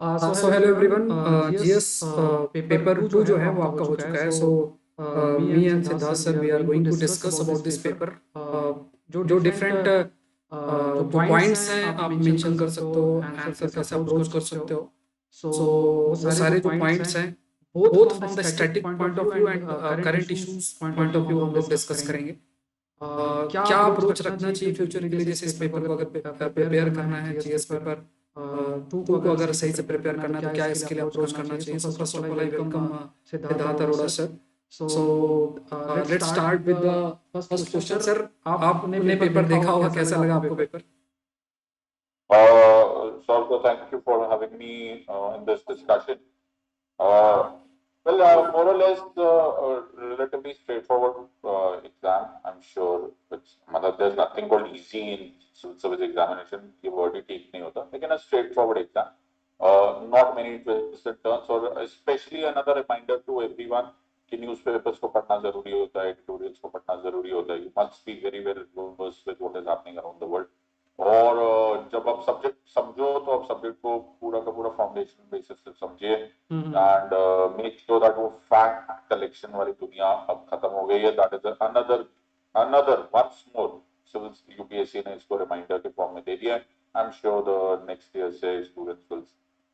सो hello everyone, GS paper 2 जो है वो आपका हो चुका है. So me and Siddharth sir we are going to discuss about this paper. जो डिफरेंट जो पॉइंट्स हैं आप मेंशन कर सकते हो, आंसर कैसे अप्रोच कर सकते हो. सो वो सारे जो पॉइंट्स हैं both from the static point of view and current issues point of view हम लोग डिस्कस करेंगे. क्या अप्रोच रखना चाहिए फ्यूचर के लिए, जैसे इस पेपर को अगर प्रिपेयर करना है, जीएस पेपर टू को अगर सही से प्रिपेयर करना है तो क्या इसके लिए अप्रोच करना चाहिए. So first of all I welcome Siddharth Arora sir. So let's start with the first question. Sir, आपने पेपर देखा होगा, कैसा लगा आपको paper? Saurabh, thank you for having me in this discussion. More or less, relatively straightforward exam. I'm sure there's nothing called easy in civil service examination. ये word ही ठीक नहीं होता. लेकिन a straightforward exam. Not many twists and turns, or especially another reminder to everyone कि newspapers को पढ़ना जरूरी होता है, एडिटोरियल्स को पढ़ना जरूरी होता है. You must be very well versed with what is happening around the world. और जब आप सब्जेक्ट समझो तो आप सब्जेक्ट को पूरा का पूरा फाउंडेशन बेसिस से समझिए एंड मेक श्योर दैट वो फैक्ट कलेक्शन वाली दुनिया अब खत्म हो गई है. That is another another once more civil UPSC ने इसको रिमाइंडर के फॉर्म में दे दिया है. I am sure the next year से students will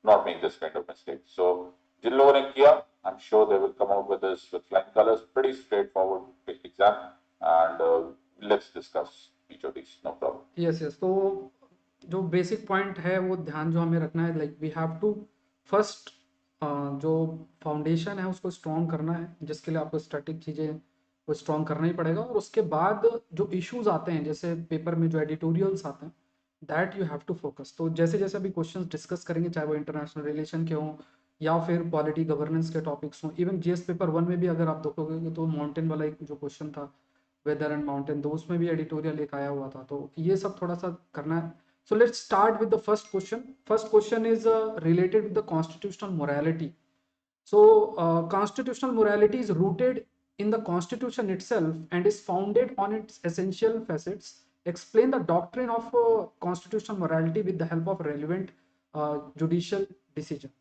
not make this kind of mistake. So जिन लोगों ने किया, I am sure they will come out with this with flying colours. Pretty straight forward exam and let's discuss each of these, no problem. Yes yes. तो जो basic point है वो ध्यान जो हमें रखना है, like we have to first जो फाउंडेशन है उसको स्ट्रॉन्ग करना है, जिसके लिए आपको स्टैटिक चीज़ें वो स्ट्रॉन्ग करना ही पड़ेगा. और उसके बाद जो इश्यूज आते हैं, जैसे पेपर में जो एडिटोरियल्स आते हैं, that you have to focus. तो जैसे जैसे अभी क्वेश्चंस डिस्कस करेंगे, चाहे वो इंटरनेशनल रिलेशन के हों या फिर पॉलिटी गवर्नेंस के टॉपिक्स हों. इवन जीएस पेपर 1 में भी अगर आप देखोगे तो माउंटेन वाला एक जो क्वेश्चन था, वेदर एंड माउंटेन, तो उसमें भी एडिटोरियल एक आया हुआ था. तो ये सब थोड़ा सा करना है. So let's start with the first question. First question is related with the constitutional morality. So, constitutional morality is rooted in the Constitution itself and is founded on its essential facets. Explain the doctrine of constitutional morality with the help of relevant judicial decision.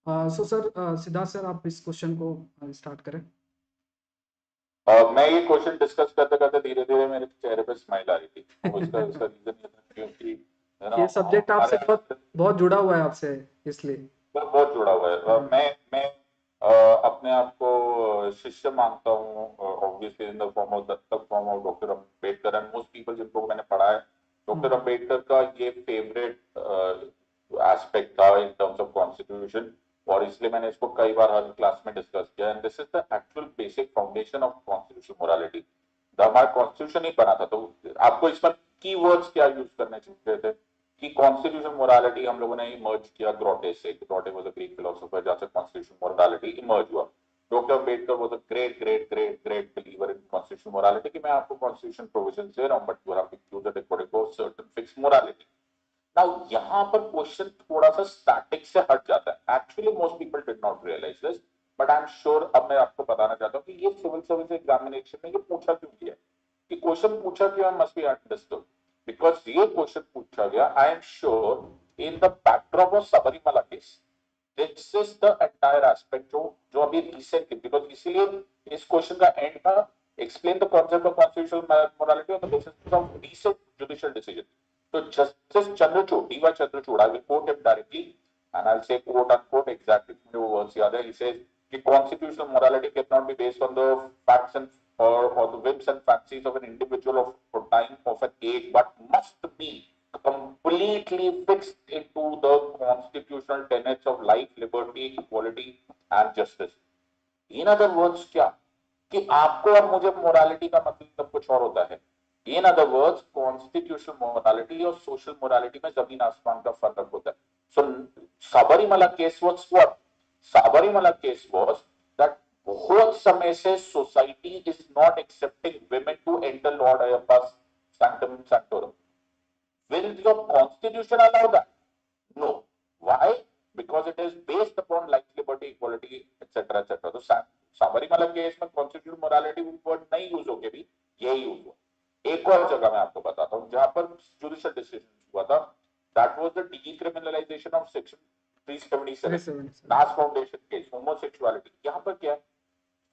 So, sir, Siddharth sir, आप इस question को start करें. मैं ये question discuss करते करते धीरे धीरे मेरे चेहरे पे स्माइल आ रही थी. उसका रीजन ये था क्योंकि ये सब्जेक्ट आपसे बहुत जुड़ा हुआ है आपसे, इसलिए बहुत जुड़ा हुआ है. मैं अपने आप को शिष्य मानता हूँ, obviously in the form of दत्तक form of doctor Ambedkar. And most people जिनको मैंने पढ़ा है, डॉक्टर अम्बेडकर का ये फेवरेट एस्पेक्ट था इन टर्म्स ऑफ कॉन्स्टिट्यूशन. और इसलिए मैंने इसको कई बार हर क्लास में डिस्कस किया. And this is the actual basic foundation of constitution morality. हमारा कॉन्स्टिट्यूशन ही बना था. तो आपको इसमें की वर्ड्स क्या यूज करने चाहिए थे कि कॉन्स्टिट्यूशन मोरालिटी हम लोगों ने इमर्ज किया ग्रोटे से. Grote was a Greek philosopher जहां से कॉन्स्टिट्यूशन मोरालिटी इमर्ज हुआ. Doctor Ambedkar was a great great great great believer in constitution morality कि मैं आपको कॉन्स्टिट्यूशन प्रोविजन दे रहा हूं but you have to include the according to certain fixed morality. Now यहाँ पर क्वेश्चन थोड़ा सा स्टैटिक से हट जाता है. Actually most people did not realise this, but I am sure अब मैं आपको बताना चाहता हूँ कि ये सिविल सर्विस एग्जामिनेशन में ये पूछा क्यों गया, कि क्वेश्चन पूछा क्यों मस्ट बी अंडरस्टूड. बिकॉज ये क्वेश्चन पूछा गया, आई am sure in the backdrop of Sabarimala case. This is the entire aspect जो अभी रिसेंटली, बिकॉज इसीलिए इस क्वेश्चन का एंड था explain the concept of constitutional morality on the basis of recent judicial decision. So Justice Chandrachud, D.Y. Chandrachud, I will quote him directly, and I'll say quote unquote exactly the words here. He says that constitutional morality cannot be based on the facts and or the whims and fancies of an individual of time of an age, but must be completely fixed into the constitutional tenets of life, liberty, equality, and justice. In other words, क्या कि आपको और मुझे morality का मतलब कुछ और होता है. In other words, constitutional morality और social morality में जमीन आसमान का फर्क होता है. So Sabarimala case was what? Sabarimala case was that बहुत समय से society is not accepting women to enter Lord Ayappa's sanctum sanctorum. Will your constitution allow that? No. Why? Because it is based upon life, liberty, equality, etc., etc. तो Sabarimala case में constitutional morality word नहीं use होके भी यही use हुआ. एक और जगह मैं आपको बताता हूं जहां पर जुडिशियल डिसीजन हुआ था. That was the decriminalisation of section 377 Naz foundation case homosexuality, यहाँ पर क्या है,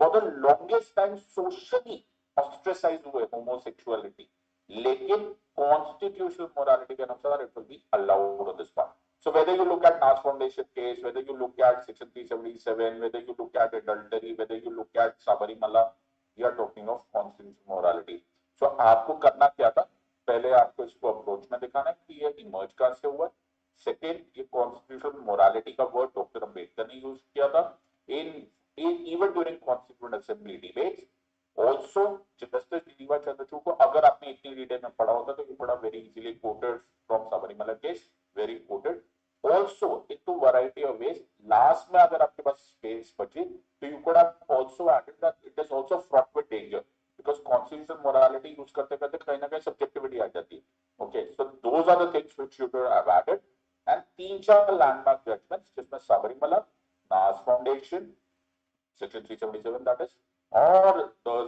for the longest time socially ostracise हुए होमोसेक्सुअलिटी, लेकिन कॉन्स्टिट्यूशनल मोरालिटी के अनुसार it will be allowed on this part. So whether you look at Nas Foundation case, whether you look at Section 377, whether you look at adultery, whether you look at Sabarimala, we are talking of constitutional morality. So आपको करना क्या था, पहले आपको इसको approach में दिखाना है कि ये इमर्ज कहां से हुआ. सेकेंड, ये कॉन्स्टिट्यूशनल मोरालिटी का वर्ड डॉक्टर अम्बेडकर ने यूज किया था in even during constituent assembly debates. Also justice diva Chandrachud को अगर आपने इतनी डिटेल में पढ़ा होता तो ये बड़ा very easily coated from Sabarimala case, very coated also into variety of ways. Last में अगर आपके पास space बची तो you could have also added that it is also fraught with danger because constitutional morality use करते करते कहीं ना कहीं subjectivity आ जाती है. Okay, so those are the things which you could have added. And तीन चार landmark judgments जिसमें सबरीमला, नास foundation, Section 377 that is, or the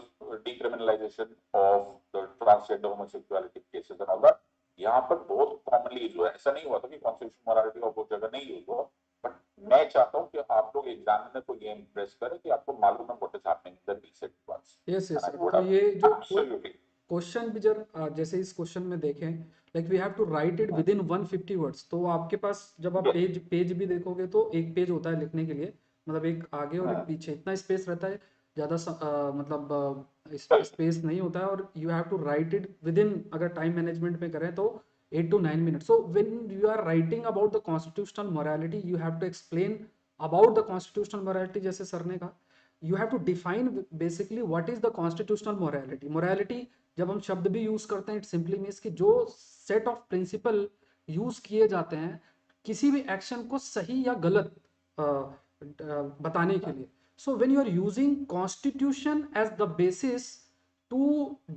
decriminalization of the transgender homosexuality cases and all that. यहाँ पर बहुत कॉमनली यूज हुआ है. ऐसा नहीं हुआ था कि कॉन्स्टिट्यूशन मोरालिटी और बहुत जगह नहीं यूज हुआ, बट मैं चाहता हूँ कि आप लोग एग्जामिनर को ये इंप्रेस करें कि आपको मालूम है what is happening in the recent ones. Yes yes sir. तो ये जो क्वेश्चन भी जैसे इस क्वेश्चन में देखें, like we have to write it within 150 words. तो आपके पास जब आप पेज भी देखोगे तो एक पेज होता है लिखने के लिए, मतलब एक आगे और एक पीछे, इतना स्पेस रहता है, ज़्यादा मतलब स्पेस नहीं होता है, और you have to write it within, अगर टाइम मैनेजमेंट में करें तो 8 to 9 minutes. So when you are writing about the constitutional morality, you have to explain about the constitutional morality. जैसे सर ने कहा, you have to define basically what is the constitutional morality. Morality जब हम शब्द भी use करते हैं, it simply means कि जो सेट ऑफ प्रिंसिपल यूज किए जाते हैं किसी भी एक्शन को सही या गलत बताने के लिए. So when you are using constitution as the basis to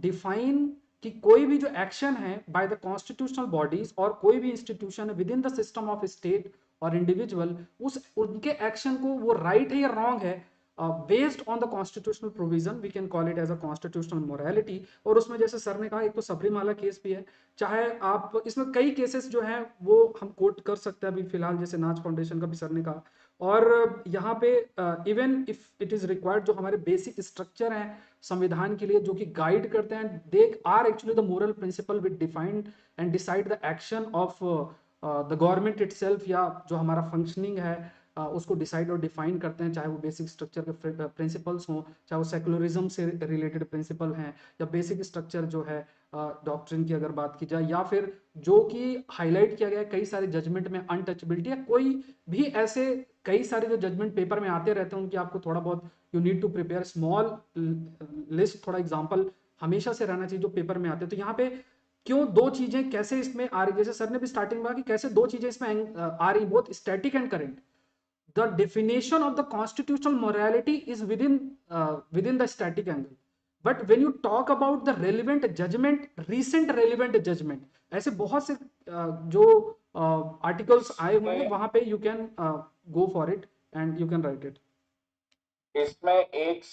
define कि कोई भी जो एक्शन है बाय द कॉन्स्टिट्यूशनल बॉडीज और कोई भी institution with in the system of state और इंडिविजुअल, उस उनके एक्शन को वो राइट है या रॉन्ग है, based on the constitutional provision, we can call it as a constitutional morality. और उसमें जैसे सर ने कहा, एक तो सबरीमाला केस भी है, चाहे आप इसमें कई केसेस जो हैं वो हम कोट कर सकते हैं अभी फिलहाल, जैसे नाच फाउंडेशन का भी सर ने कहा. और यहाँ पे even if it is required, जो हमारे बेसिक स्ट्रक्चर हैं संविधान के लिए जो कि गाइड करते हैं, they are actually the moral principle which defined and decide the action of the government itself, या जो हमारा फंक्शनिंग है उसको डिसाइड और डिफाइन करते हैं, चाहे वो बेसिक स्ट्रक्चर के प्रिंसिपल्स हों, चाहे वो सेकुलरिज्म से रिलेटेड प्रिंसिपल हैं, या बेसिक स्ट्रक्चर जो है डॉक्ट्रिन की अगर बात की जाए, या फिर जो कि हाईलाइट किया गया है कई सारे जजमेंट में, अनटचेबिलिटी, या कोई भी ऐसे कई सारे जो जजमेंट पेपर में आते रहते हैं उनकी आपको थोड़ा बहुत you need to prepare small list, थोड़ा एग्जाम्पल हमेशा से रहना चाहिए जो पेपर में आते हैं. तो यहाँ पे क्यों दो चीजें कैसे इसमें आ रही, जैसे सर ने भी स्टार्टिंग में कहा कि कैसे दो चीजें इसमें आ रही, both static and current. The definition of the constitutional morality is within the static angle, but when you talk about the relevant judgment, recent relevant judgment, ऐसे बहुत से जो आर्टिकल्स आए हुए हैं वहां पे you can go for it and you can write it. इसमें एक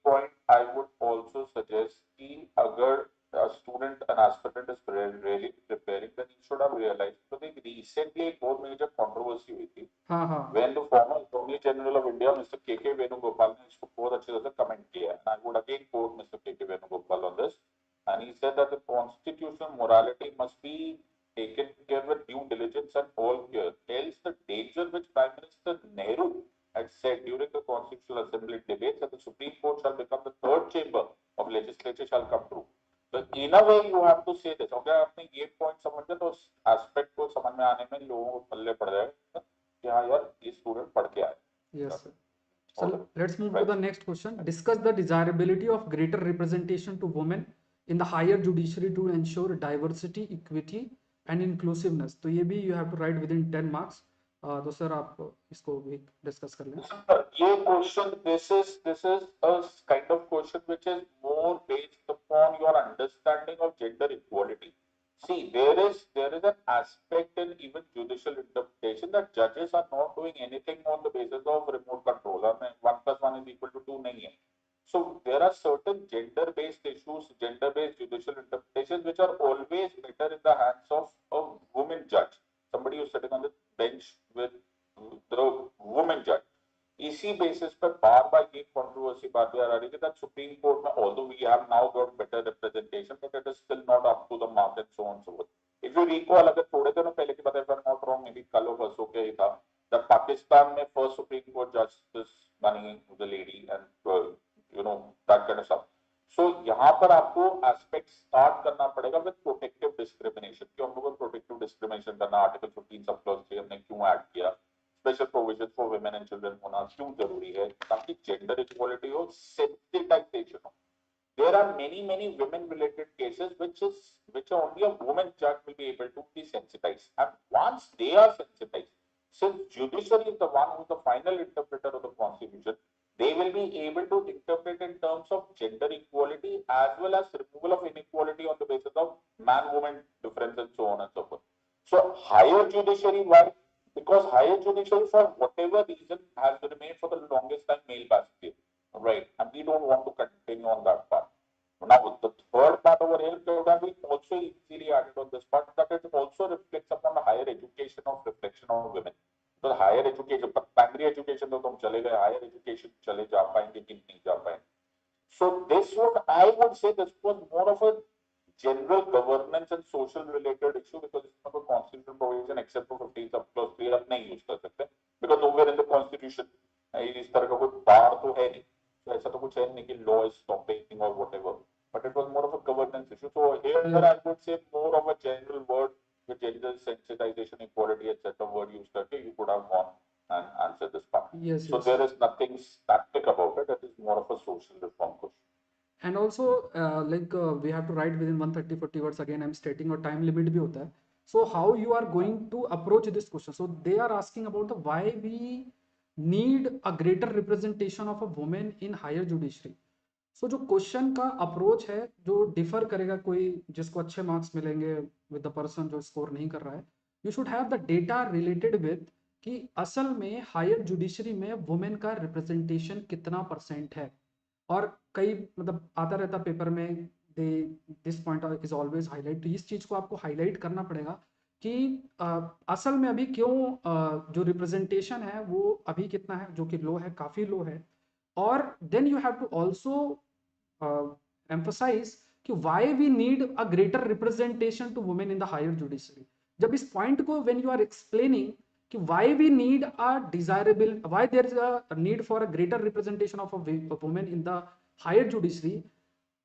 point I would also suggest कि अगर a student, an aspirant is really preparing, then he should have realized. तो एक recently एक बहुत मेजर कंट्रोवर्सी हुई थी. हाँ हाँ. When the former Attorney General of India, Mr. K.K. Venugopal, ने इसको बहुत अच्छे तरह से कमेंट किया है. I would again quote Mr. K.K. Venugopal on this, and he said that the constitutional morality must be taken care with due diligence and all care. Else the danger which Prime Minister Nehru had said during the Constitutional Assembly debates that the Supreme Court shall become the third chamber of legislature shall come true. So in a way you have to say this. अगर आपने ये point समझ लिया तो aspect को समझ में आने में लोगों को पल्ले पड़ जाएगा कि हाँ यार ये स्टूडेंट पढ़ के आए. Yes sir. So let's move to the next question. Discuss the desirability of greater representation to women in the higher judiciary to ensure diversity, equity and inclusiveness. तो ये भी you have to write within 10 marks. तो sir आप इसको भी discuss कर लें. ये question this is a kind of question which is more based upon your understanding of gender equality. See, there is an aspect in even judicial interpretation that judges are not doing anything on the basis of remote control. I mean, 1 + 1 = 2 नहीं है. So there are certain gender-based issues, gender-based judicial interpretations which are always better in the hands of a woman judge. Somebody who's sitting on the bench with basis पे बार बार ये controversy बार बार आ रही है that supreme court में although we have now got better representation but it is still not up to the mark and so on so forth. If you recall, अगर थोड़े दिनों पहले की बात है, नॉट रॉन्ग, मे बी कल और परसों के ही था, जब पाकिस्तान में फर्स्ट सुप्रीम कोर्ट जस्टिस बनी the lady and you know that kind of stuff. So यहाँ पर आपको एस्पेक्ट स्टार्ट करना पड़ेगा विद प्रोटेक्टिव डिस्क्रिमिनेशन, कि हम लोग को प्रोटेक्टिव डिस्क्रिमिनेशन करना, आर्टिकल 15 सब क्लॉज 3 हमने क्यों ऐड किया, special provision for women and children होना क्यों जरूरी है, ताकि जेंडर इक्वालिटी हो, सेंसिटाइजेशन हो। There are many women related cases which only a woman judge will be able to desensitize, and once they are sensitized, since judiciary is the one who is the final interpreter of the constitution, they will be able to interpret in terms of gender equality as well as removal of inequality on the basis of man woman difference and so on and so forth. So higher judiciary, why? Because higher judiciary for whatever reason has remained for the longest time male passive, right? And we don't want to continue on that path. Now, the third part over here, that we also easily added on this part, that it also reflects upon the higher education of reflection of women. तो higher education, primary education तो तुम चले गए, higher education चले जा पाएंगे कि नहीं जा पाएंगे। So this what I would say, this was more of a general governance and social related issue, because इसमें कोई constitutional provision except for 15 sub clause 3 आप नहीं यूज कर सकते, because nowhere in the constitution इस तरह का कोई बार तो है नहीं, तो ऐसा तो कुछ है नहीं कि लॉ इज स्टॉपिंग और whatever, but it was more of a governance issue. So here I would say more of a general word with gender sensitization, equality, etc. word used करके you could have gone and answered this part. Yes, So yes. there is nothing static about it. It is more of a social reform question. And also we have to write within 130-40 words, again I'm stating, और time limit भी होता है. So how you are going to approach this question? So they are asking about the why we need a greater representation of a woman in higher judiciary. So जो question का approach है जो differ करेगा, कोई जिसको अच्छे marks मिलेंगे with the person जो स्कोर नहीं कर रहा है, you should have the data related with कि असल में हायर जुडिशरी में वुमेन का रिप्रेजेंटेशन कितना परसेंट है. और कई मतलब आता रहता पेपर में, they this point is always highlight, तो इस चीज को आपको हाईलाइट करना पड़ेगा कि असल में अभी क्यों जो रिप्रेजेंटेशन है वो अभी कितना है, जो कि लो है, काफी लो है. और then you have to also emphasize कि why we need a greater representation to women in the higher judiciary. जब इस पॉइंट को when you are explaining कि why we need a desirable, why there is a need for a greater representation of a woman in the higher judiciary,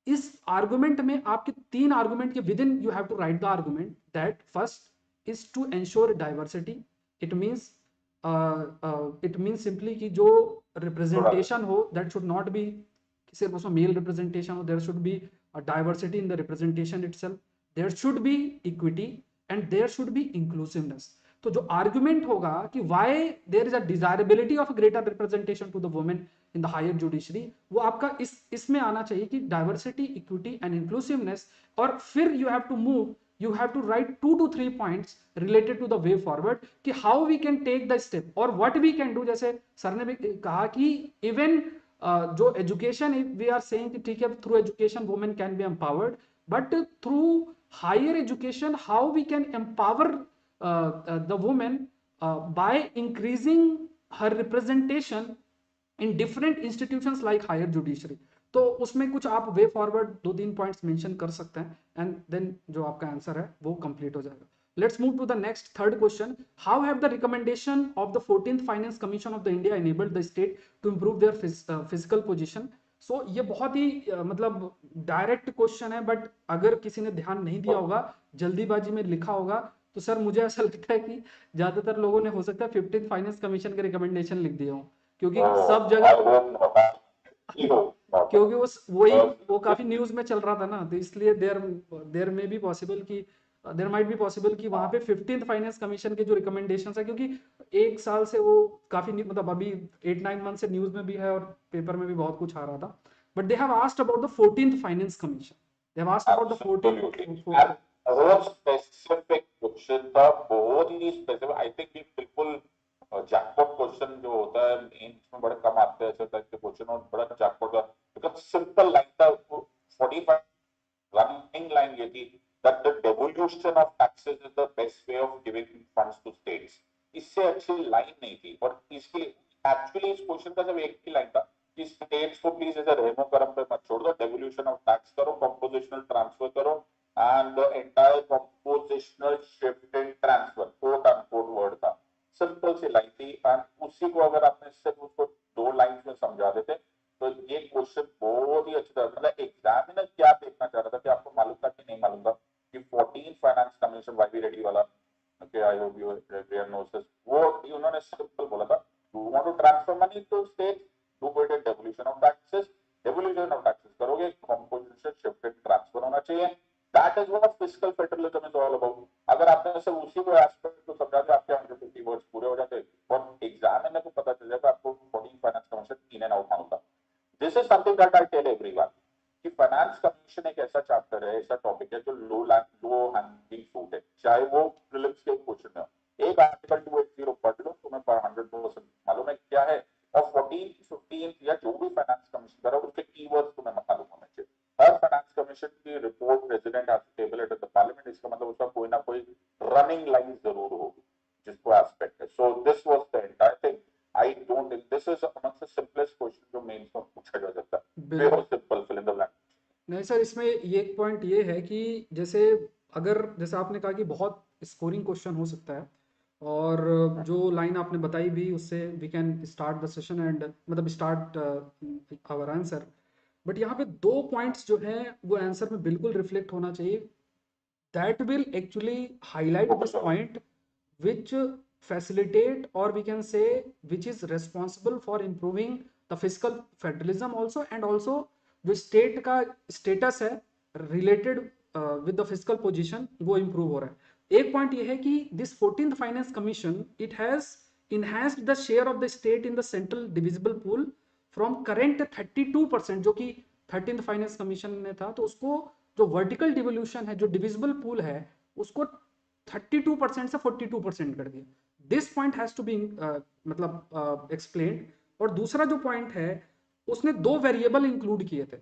इस argument में आपके 3 argument के within you have to write the argument that first is to ensure diversity. It means simply कि जो representation हो that should not be सिर्फ उसमें male representation हो, there should be a diversity in the representation itself, there should be equity and there should be inclusiveness. तो जो argument होगा कि why there is a desirability of greater representation to the women in the higher judiciary, वो आपका इसमें आना चाहिए कि डाइवर्सिटी, इक्विटी एंड इंक्लूसिवनेस. और फिर you have to move, you have to write 2 to 3 points related to the way forward कि how we can take the step और what we can do. जैसे सर ने भी कहा कि even जो एजुकेशन वी आर सेइंग कि ठीक है, through education women can be empowered, but through higher education how we can empower the women by increasing her representation in different institutions like higher judiciary. तो उसमें कुछ आप way forward 2-3 points mention कर सकते हैं एंड देन जो आपका answer है वो कंप्लीट हो जाएगा. Let's move to the next third question. How have the recommendation of the 14th Finance Commission of the India enabled the state to improve their physical position? So ये बहुत ही मतलब direct question है, but अगर किसी ने ध्यान नहीं दिया होगा, जल्दीबाजी में लिखा होगा, तो सर मुझे ऐसा लगता है कि ज्यादातर लोगों ने हो सकता है 15th फाइनेंस कमीशन के रिकमेंडेशन लिख दिए हों, क्योंकि सब जगह क्योंकि वही वो काफी न्यूज में चल रहा था ना, तो इसलिए देयर में भी पॉसिबल कि देयर माइट बी पॉसिबल कि वहां पे 15th फाइनेंस कमीशन के जो रिकमेंडेशंस है, क्योंकि एक साल से वो काफी मतलब अभी 8-9 मंथ से न्यूज में भी है और पेपर में भी बहुत कुछ आ रहा था. But they have asked about the 14th finance commission, they have asked about the 14th. बहुत स्पेसिफिक क्वेश्चन था, बहुत ही स्पेसिफिक. आई थिंक ये बिल्कुल जैकपॉट क्वेश्चन जो होता है, मेंस में बड़े कम आते हैं ऐसे टाइप के क्वेश्चन, और बड़ा जैकपॉट का, बिकॉज़ सिंपल लाइन था 45 रनिंग लाइन ये थी that the devolution of taxes is the best way of giving funds to states. इससे अच्छी लाइन नहीं थी, और इसके एक्चुअली इस क्वेश्चन का सिर्फ एक ही लाइन था कि स्टेट्स को प्लीज ऐसे रेमो करम पे मत छोड़ दो, डेवोल्यूशन ऑफ टैक्स करो, कंपोजिशनल ट्रांसफर करो and the entire compositional shift and transfer, quote unquote word था, सिंपल सी लाइन थी। एंड उसी को अगर आपने सिर्फ उसको 2 लाइन में समझा देते तो ये क्वेश्चन बहुत ही अच्छी तरह, मतलब एग्जामिनर क्या देखना चाह रहा था कि आपको मालूम था कि नहीं मालूम था कि 14 फाइनेंस कमीशन वाईवी रेड्डी वाला, okay, I hope you everyone knows this, वो उन्होंने सिंपल बोला था, you want to transfer money to state, do it in devolution of taxes, devolution of taxes करोगे, composition shift and transfer होना चाहिए, that is what fiscal federalism is all about। अगर आपने सिर्फ उसी को एस्पेक्ट को समझा के आपके 150 वर्ड्स पूरे हो जाते और एग्जामिनर को पता चल जाता आपको 14 finance commission in and out मालूम था। This is something that I tell everyone कि फाइनेंस कमीशन एक ऐसा चैप्टर है, ऐसा टॉपिक है जो लो हैंगिंग फ्रूट है, चाहे वो प्रीलिम्स के क्वेश्चन में, एक आर्टिकल 280 पढ़ लो, तुम्हें 100% मालूम है क्या है, और 14 15 या जो भी फाइनेंस कमीशन करा उसके कीवर्ड्स तुम्हें मालूम होने चाहिए। हर फाइनेंस कमीशन की report president has to table it at the parliament, इसका मतलब उसका कोई ना कोई रनिंग लाइन जरूर होगी जिसको एस्पेक्ट है। So this was the entire thing. I don't think this is amongst the simplest question जो मेंस में पूछा जा सकता है। Very simple, fill in the blank। नहीं सर, इसमें ये एक पॉइंट ये है कि जैसे अगर जैसे आपने कहा कि बहुत स्कोरिंग क्वेश्चन हो सकता है, और जो लाइन आपने बताई भी उससे we can start the session and मतलब स्टार्ट आवर आंसर, बट यहाँ पे 2 पॉइंट्स जो हैं वो आंसर में बिल्कुल रिफ्लेक्ट होना चाहिए, that will actually highlight this point which facilitate or we can say which is responsible for improving the fiscal federalism also, and also जो स्टेट का स्टेटस है related with the physical position वो improve हो रहा है। एक point ये है कि this 14th finance commission it has enhanced the share of the state in the central divisible pool from current 32%, जो कि 13th फाइनेंस कमीशन में था, तो उसको जो वर्टिकल डिवोल्यूशन है, जो डिविजिबल पूल है, उसको 32% से 42% कर दिया। This point has to be मतलब एक्सप्लेन्ड। और दूसरा जो पॉइंट है, उसने 2 वेरिएबल इंक्लूड किए थे।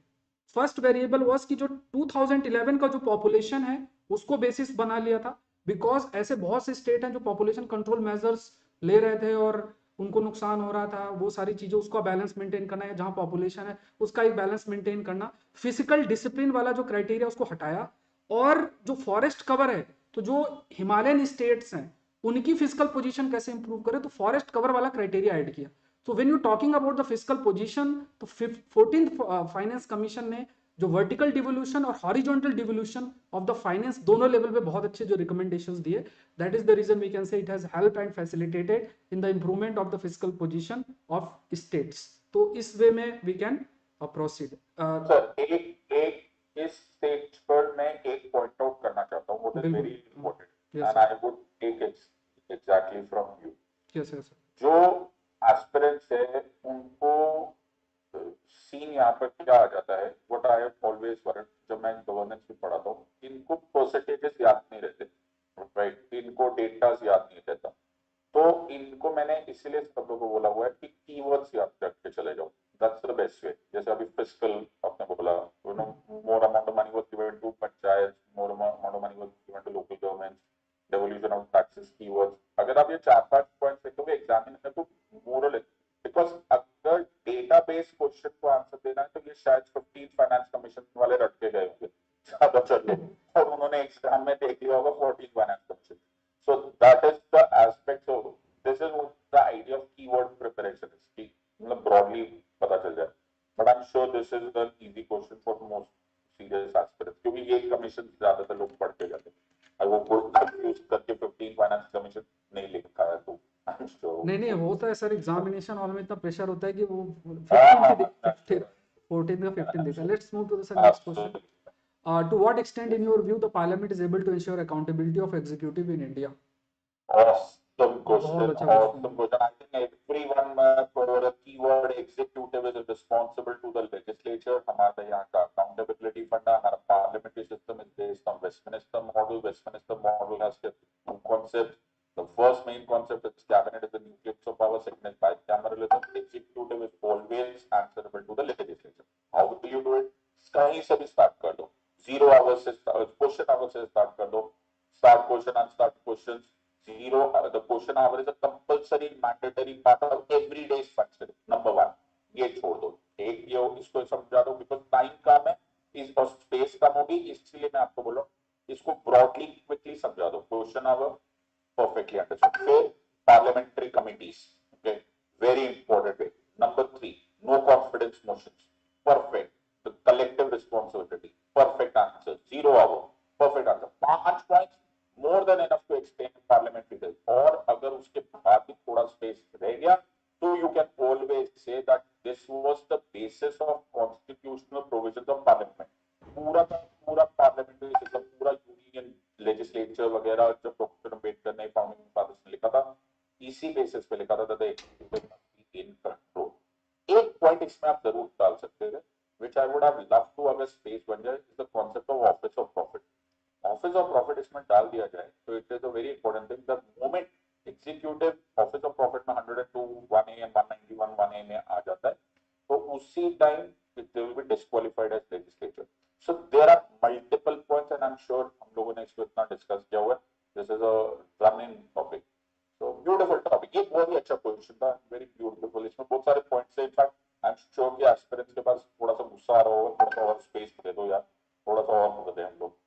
फर्स्ट वेरिएबल वाज कि जो 2011 का जो पॉपुलेशन है उसको बेसिस बना लिया था, बिकॉज ऐसे बहुत से स्टेट हैं जो पॉपुलेशन कंट्रोल मेजर्स ले रहे थे और उनको नुकसान हो रहा था, वो सारी चीजें उसका बैलेंस मेंटेन करना है, जहां पॉपुलेशन है उसका एक बैलेंस मेंटेन करना, फिजिकल डिसिप्लिन वाला जो क्राइटेरिया उसको हटाया, और जो फॉरेस्ट कवर है, तो जो हिमालयन स्टेट्स हैं उनकी फिजिकल पोजीशन कैसे इंप्रूव करे, तो फॉरेस्ट कवर वाला क्राइटेरिया ऐड किया। So when you talking about the physical position, तो 14th फाइनेंस कमीशन ने जो वर्टिकल डिवोल्यूशन और horizontal devolution of the finance दोनों लेवल पे बहुत अच्छे जो रिकमेंडेशंस दिए, that is the reason we can say it has help and facilitated in the improvement of the physical position of states. तो इस वे में वी कैन प्रोसीड। सर एक एक इस स्टेज पर मैं एक पॉइंट आउट करना चाहता हूँ, what is very important and I would take it exactly from you. Yes yes जो एस्पिरेंट्स है उनको सीन यहाँ पर क्या आ जाता है, what I have always word, जब मैं गवर्नेंस भी पढ़ाता हूँ, इनको परसेंटेजेस याद नहीं रहते, राइट, इनको डेटास याद नहीं रहता, तो इनको मैंने इसलिए सब लोगों को बोला हुआ है कि कीवर्ड्स याद रख के चले जाओ, दैट्स द बेस्ट वे। जैसे अभी फिस्कल आपने बोला, you know, more amount of money was given to panchayat, more amount of money was given to local government, devolution of taxes, keywords, अगर आप ये 4-5 पॉइंट्स लिखोगे एग्जामिनर को मोरल, बिकॉज अगर डेटाबेस क्वेश्चन को आंसर देना है तो ये शायद 15 फाइनेंस कमीशन वाले रट के गए होंगे ज्यादा चलो, और उन्होंने एग्जाम में देख लिया होगा 14 finance commission. So that is the aspect. So this is what the idea of keyword preparation is. कि मतलब broadly पता चल जाए. But I'm sure this is an easy question for most serious aspirants. क्योंकि ये कमीशन ज्यादातर लोग पढ़ के जाते हैं। अगर वो confuse करके 15 फाइनेंस कमीशन नहीं लिखा है तो I'm sure नहीं होता है सर, एग्जामिनेशन हॉल में इतना प्रेशर होता है कि वो 14th का 15 देखा। Let's move to the next question. To what extent, in your view, the parliament is able to ensure accountability of executive in India? Awesome question. बहुत अच्छा Awesome question. I think everyone for a keyword executive is responsible to the legislature. हमारे यहाँ का accountability फंडा, हमारा parliamentary system is based on Westminster model. Westminster model has two concepts. The first main concept is cabinet is the nucleus of power. Second is bicameralism. Executive is always answerable to the legislature. How do you do it? कहीं से भी start कर दो. 0 hours से question hours से start कर दो. Start question and start questions. The question hour is a compulsory mandatory part of everyday's function. Number 1. एक ये इसको समझा दो, बिकॉज टाइम कम है इस और स्पेस कम होगी, इसलिए मैं आपको बोल रहा हूँ इसको ब्रॉडली क्विकली समझा दो। Question hour perfectly understood. Fair parliamentary committees. Okay, very important way. Number 3, no confidence motions. Perfect. The collective responsibility. Perfect answer. 0 hour. Perfect answer. 5 points more than enough to explain parliamentary bill. और अगर उसके बाद भी थोड़ा space रह गया तो you can always say that this was the basis of constitutional provisions of parliament. पूरा का पूरा पार्लियामेंट्री सिस्टम, पूरा यूनियन लेजिस्लेचर वगैरह जब डॉक्टर अम्बेडकर ने फाउंडिंग फादर्स ने लिखा था, इसी बेसिस पे लिखा था इन कंट्रोल। एक पॉइंट इसमें आप जरूर डाल सकते थे, which I would have loved to, अगर स्पेस बन जाए, is the concept of office of profit. Office of profit इसमें डाल दिया जाए तो it is a very important thing. The moment executive office of profit में 102 1A एंड 191 1A में आ जाता है तो उसी time it will be disqualified as legislature. So there are multiple points and I'm sure हम लोगों ने इसको इतना डिस्कस किया हुआ है. This is a running topic. So beautiful topic. ये बहुत ही अच्छा क्वेश्चन था, very beautiful. इसमें बहुत सारे पॉइंट्स हैं. इनफैक्ट आई एम श्योर कि एस्पिरेंट्स के पास थोड़ा सा गुस्सा आ रहा होगा, थोड़ा सा और स्पेस दे दो यार, थोड़ा सा और कर दे हम लोग.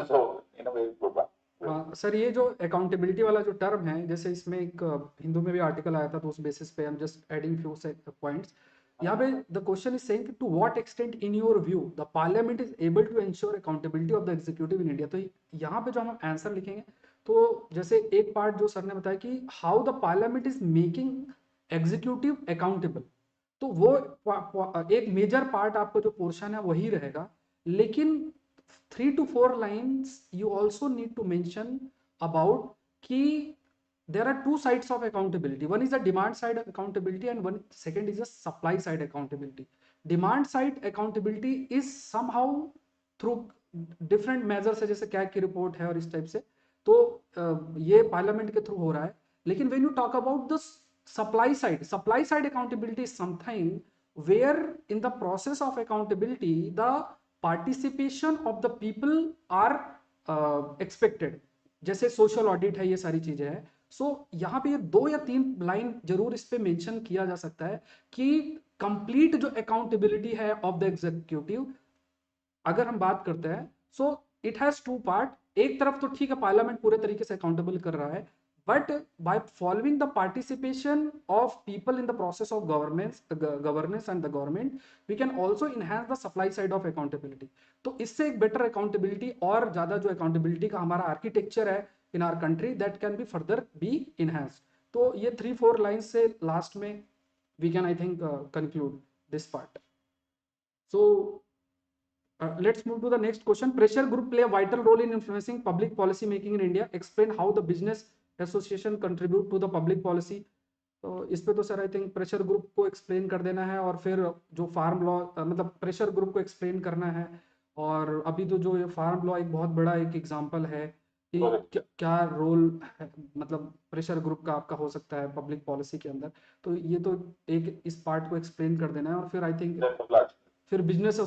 So in a way good one. हाँ सर, ये जो अकाउंटेबिलिटी वाला जो टर्म है, जैसे इसमें एक हिंदू में भी आर्टिकल आया था तो उस बेसिस पे I am just adding few points यहाँ पे। The question is saying to what extent in your view the parliament is able to ensure accountability of the executive in India. तो यहाँ पे जो हम आंसर लिखेंगे तो जैसे एक पार्ट जो सर ने बताया कि how the parliament is making executive accountable, तो वो एक मेजर पार्ट आपका जो पोर्शन है वही रहेगा। लेकिन 3 to 4 lines you also need to mention about कि there are two sides of accountability. One is the demand side accountability and one second is the supply side accountability. Demand side accountability is somehow through different measures है, जैसे CAG की report है और इस type से, तो ये parliament के थ्रू हो रहा है। लेकिन when you talk about the supply side accountability is something where in the process of accountability the participation of the people are expected, जैसे सोशल ऑडिट है, ये सारी चीजें हैं। सो यहाँ पे ये 2 या 3 लाइन जरूर इस पे मेंशन किया जा सकता है कि कंप्लीट जो अकाउंटेबिलिटी है ऑफ द एग्जीक्यूटिव अगर हम बात करते हैं, सो इट हैज 2 पार्ट। एक तरफ तो ठीक है पार्लियामेंट पूरे तरीके से अकाउंटेबल कर रहा है, but by following the participation of people in the process of governance and the government, we can also enhance the supply side of accountability. तो इससे एक better accountability और ज़्यादा जो accountability का हमारा architecture है in our country, that can be further be enhanced. तो ये 3-4 lines से last में we can I think conclude this part. So let's move to the next question. Pressure group play a vital role in influencing public policy making in India. Explain how the business association contribute to the public policy. तो इस पे तो sir I think pressure group को explain कर देना है और फिर जो फार्म लॉ मतलब प्रेशर ग्रुप को एक्सप्लेन करना है। और अभी तो जो ये फार्म लॉ एक बहुत बड़ा एक एग्जांपल है कि क्या रोल मतलब प्रेशर ग्रुप का आपका हो सकता है पब्लिक पॉलिसी के अंदर। तो ये तो एक इस पार्ट को एक्सप्लेन कर देना है और फिर आई थिंक फिर बिजनेस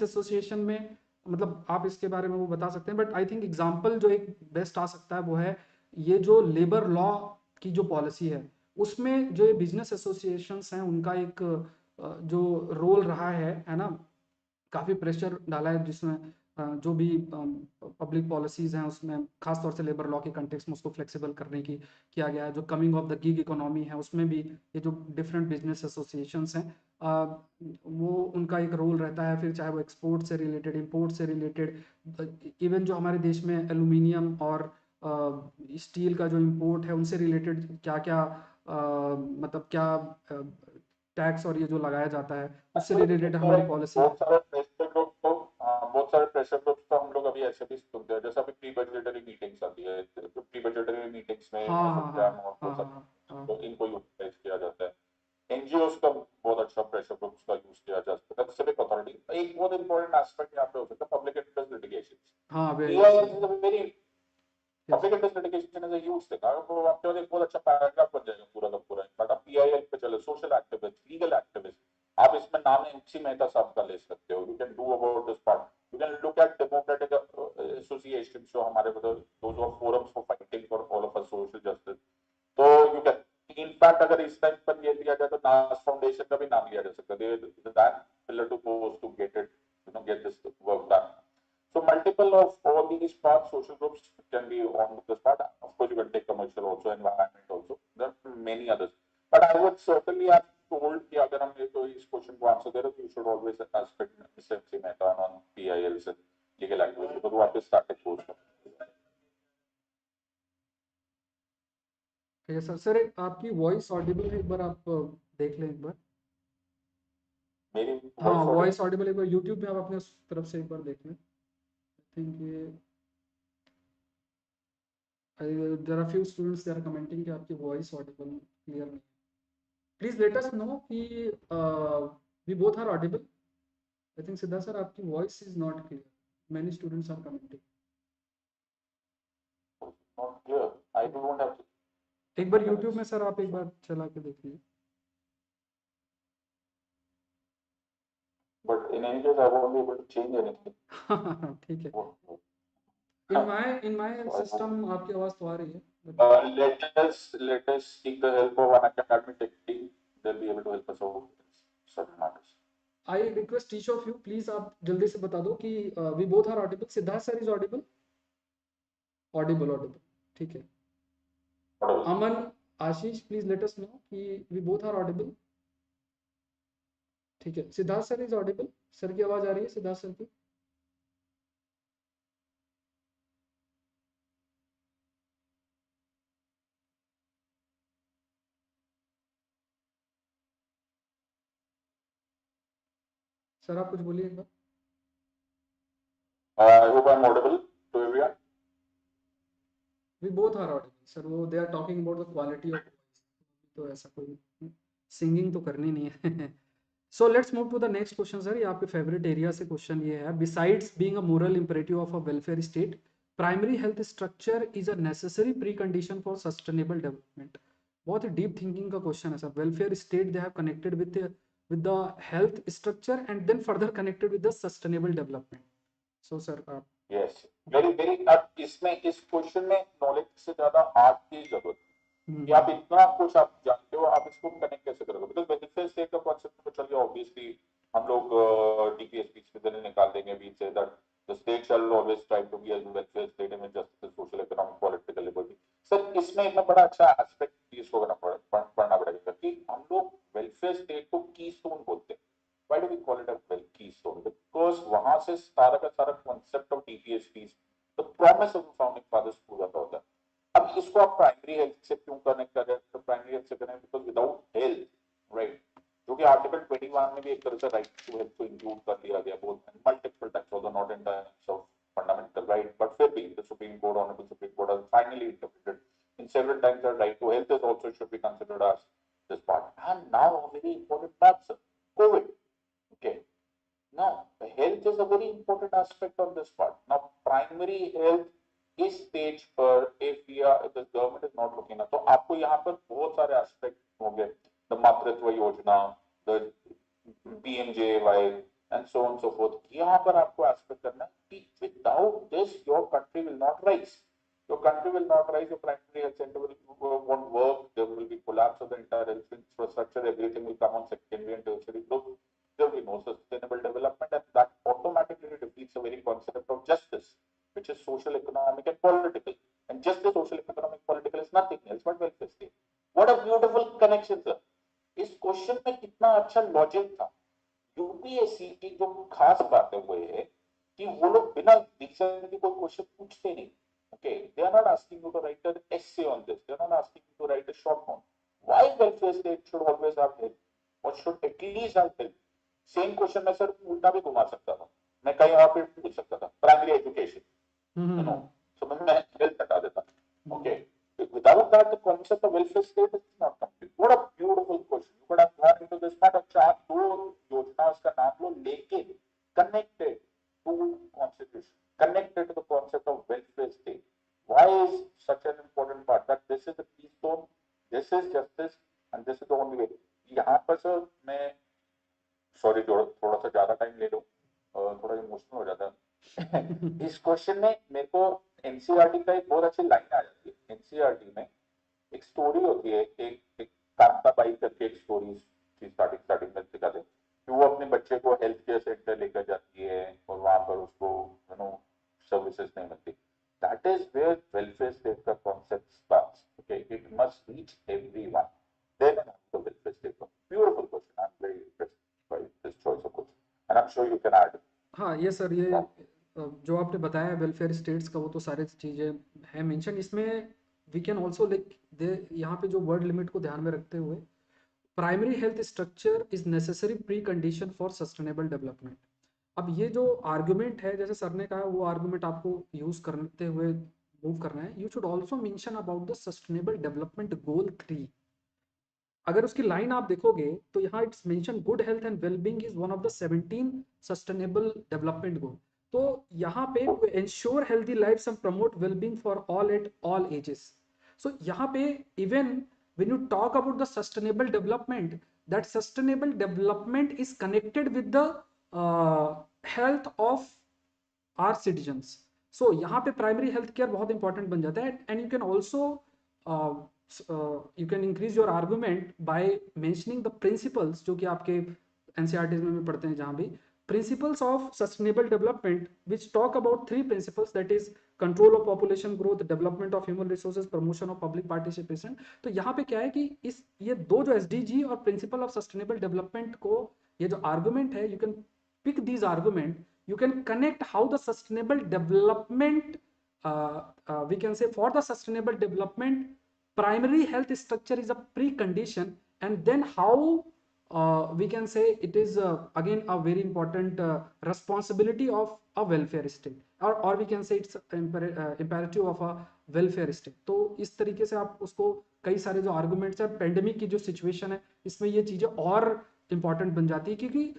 एसोसिएशन में मतलब आप इसके बारे में वो बता सकते हैं। बट आई थिंक एग्जांपल जो एक बेस्ट आ सकता है वो है ये जो लेबर लॉ की जो पॉलिसी है उसमें जो ये बिजनेस एसोसिएशंस हैं उनका एक जो रोल रहा है ना, काफ़ी प्रेशर डाला है जिसमें जो भी पब्लिक पॉलिसीज़ हैं उसमें खास तौर से लेबर लॉ के कंटेक्स्ट में उसको फ्लेक्सिबल करने की किया गया है। जो coming of the gig economy है उसमें भी ये जो डिफरेंट बिजनेस एसोसिएशंस हैं वो उनका एक रोल रहता है। फिर चाहे वो एक्सपोर्ट से रिलेटेड, इंपोर्ट से रिलेटेड, इवन जो हमारे देश में एल्यूमिनियम और स्टील का जो इंपोर्ट है उनसे रिलेटेड क्या क्या मतलब क्या टैक्स और ये जो लगाया जाता है उससे रिलेटेड हमारी पॉलिसी है। बहुत सारे प्रेशर ग्रुप्स तो हम लोग अभी ऐसे भी सुनते हैं, जैसे अभी प्री बजटरी मीटिंग्स आती है, तो प्री बजटरी मीटिंग्स में तो इनको यूटिलाइज किया जाता है। एनजीओस का बहुत अच्छा प्रेशर ग्रुप्स का यूज किया जा सकता है। सिविक अथॉरिटी एक बहुत इंपॉर्टेंट एस्पेक्ट यहाँ पे हो सकता है, public interest litigation. Public interest litigation is a huge thing. वो आपके पास एक बहुत अच्छा पैराग्राफ बन जाएगा पूरा का पूरा। बट आप पीआईएल पे चले, सोशल एक्टिविस्ट, लीगल एक्टिविस्ट, आप इसमें नाम एमसी मेहता साहब का ले सकते हो। You can do about this part, you can look at democratic association जो हमारे मतलब those are forums for fighting for all of us social justice. तो यू कैन इनफैक्ट अगर इस टाइम पर ये दिया जाए तो नास फाउंडेशन फाउंडेशन का भी नाम लिया जा सकता है, that pillar to post to get it, get this work done. So multiple of all these parts, social groups can be on this part. Of course, you can take commercial also, environment also. There are many others. But I would certainly have told कि अगर हम तो इस question को answer दे रहे तो you should always aspect SMC method on PILs and legal activity, because वो आपके static course में. ठीक है सर। सर आपकी वॉइस ऑडिबल है, एक बार आप देख लें एक बार। मेरी हाँ voice वॉइस ऑडिबल, एक बार यूट्यूब पे आप अपने तरफ से एक बार देख लें। आई थिंक ये there are few students they are commenting कि आपकी वॉइस ऑडिबल क्लियर नहीं है। प्लीज लेट अस नो कि we both are audible. I think Siddharth sir आपकी voice is not clear, many students are commenting. not clear. I don't have to. एक बार YouTube में sir आप एक बार चला के देखिए। But in any case, I won't be able to change anything. ठीक है। What? इन माय सिस्टम आपकी आवाज तो आ रही है। Let us seek the help of Unacademy tech team. They'll be able to help us out with certain matters. I request each of you, please आप जल्दी से बता दो कि we both are audible. Siddharth sir is audible, audible audible, ठीक है। Aman, Ashish, please let us know कि we both are audible. ठीक है, Siddharth sir is audible. Sir की आवाज आ रही है सिद्धार्थ सर की? सर आप कुछ बोलिए एक बार। I hope I'm audible to everyone. We both are audible sir. वो they are talking about the quality of voice, तो ऐसा कोई सिंगिंग तो करनी नहीं है। So let's move to the next question sir. ये आपके फेवरेट एरिया से क्वेश्चन ये है, besides being a moral imperative of a welfare state, primary health structure is a necessary pre condition for sustainable development. बहुत ही deep thinking का question है sir. Welfare state they have connected with the health structure and then further connected with the sustainable development. So sir Yes, very अब इसमें इस question में knowledge से ज्यादा art की जरूरत है कि आप इतना कुछ आप जानते हो, आप इसको कनेक्ट कैसे करोगे? बिकॉज वेलफेयर स्टेट का कॉन्सेप्ट तो चलिए ऑब्वियसली हम लोग डीपीएसपी से निकाल देंगे बीच से, that the state shall always try to be a welfare state में justice, social, economic, political liberty. Sir इसमें इतना बड़ा अच्छा एस्पेक्ट इसको पढ़ना पड़ेगा कि हम लोग वेलफेयर स्टेट को कीस्टोन बोलते हैं। Why do we call it a keystone? Because वहां से सारा का सारा concept of DPSPs, the promise of the founding fathers पूरा होता है। अब इसको आप प्राइमरी हेल्थ से क्यों कनेक्ट कर रहे हैं? तो प्राइमरी हेल्थ से connect because without health, right, जो कि आर्टिकल 21 में भी एक तरह से राइट टू हेल्थ को इंक्लूड कर लिया गया, both multiple types of not in terms of fundamental right, but फिर भी the supreme court, honourable supreme court has finally interpreted in several times that right to health is also should be considered as this part. And now a very important part, sir, COVID. Okay. Now, health is a very important aspect of this part. Now, primary health is stage पर if we are, if the government is not looking at, तो आपको यहाँ पर बहुत सारे aspect होंगे, the मातृत्व योजना, the PMJY and so on and so forth. यहाँ पर आपको aspect करना कि without this your country will not rise. Your country will not rise. Your primary health center won't work. There will be collapse of the entire health infrastructure. Everything will come on secondary and tertiary growth. There will be no sustainable development, and that automatically defeats the very concept of justice, which is social, economic, and political. And just the social, economic, political is nothing else but welfare state. What a beautiful connection, sir! इस question में कितना अच्छा logic था। UPSC की जो खास बातें हुए है कि वो लोग बिना रीजन के कोई क्वेश्चन पूछते नहीं। Okay, they are not asking you to write an essay on this. They are not asking you to write a short note. Why welfare state should always have help, or should at least have help? Same question मैं sir उल्टा भी घुमा सकता था, मैं कहीं और पे पूछ सकता था, प्राइमरी एजुकेशन, यू नो, सो मैं हेल्थ हटा देता। Okay, without that the concept of welfare state is not complete. What a beautiful question. You could have gone into this part of चार दो योजना का नाम लो लेके connected to constitution, connected to the concept of welfare state. Why is such an important part? That this is the keystone, this is justice, and this is the only way. यहाँ पर sir मैं sorry थोड़ा सा ज्यादा time ले लो, थोड़ा emotional हो जाता है। इस क्वेश्चन में मेरे को एनसीईआरटी का एक बहुत अच्छी लाइन आ जाती है। एनसीईआरटी में एक स्टोरी होती है, एक कांताबाई करके एक स्टोरी चीज स्टार्टिंग में सिखाते हैं कि वो अपने बच्चे को हेल्थ केयर सेंटर लेकर जाती है और वहां पर उसको सर्विसेज नहीं मिलती. That is where welfare state का concept starts. Okay, it must reach everyone. Then the welfare state comes. Beautiful question. I'm very impressed by this choice of question, and I'm sure you can add. हाँ ये sir, ये जो आपने बताया welfare states का, वो तो सारी चीज़ें हैं मेंशन इसमें. We can also like they, यहाँ पे जो वर्ड लिमिट को ध्यान में रखते हुए, primary health structure is necessary pre condition for sustainable development. अब ये जो आर्गुमेंट है, जैसे सर ने कहा, वो आर्गुमेंट आपको यूज करते हुए मूव करना है. You should also mention about the sustainable development goal 3. अगर उसकी लाइन आप देखोगे तो यहाँ it's mention good health and wellbeing is one of the 17 sustainable development goal. तो यहाँ पे ensure healthy life and promote wellbeing for all at all ages. So यहाँ पे even when you talk about the sustainable development, that sustainable development is connected with the health of our citizens. So यहाँ पे primary health care बहुत important बन जाता है. And you can also you can increase your argument by mentioning the principles, जो कि आपके NCERT में पढ़ते हैं जहाँ भी, principles of sustainable development which talk about 3 principles, that is control of population growth, development of human resources, promotion of public participation. तो यहाँ पे क्या है कि इस ये दो जो SDG और principle of sustainable development को, ये जो argument है, you can pick these argument, you can connect how the sustainable development we can say for the sustainable development primary health structure is a precondition, and then how we can say it is again a very important responsibility of a welfare state, or we can say it's imperative of a welfare state. तो इस तरीके से आप उसको, कई सारे जो arguments है, पेंडेमिक की जो सिचुएशन है, इसमें ये चीज़ें और इंपॉर्टेंट बन जाती है, क्योंकि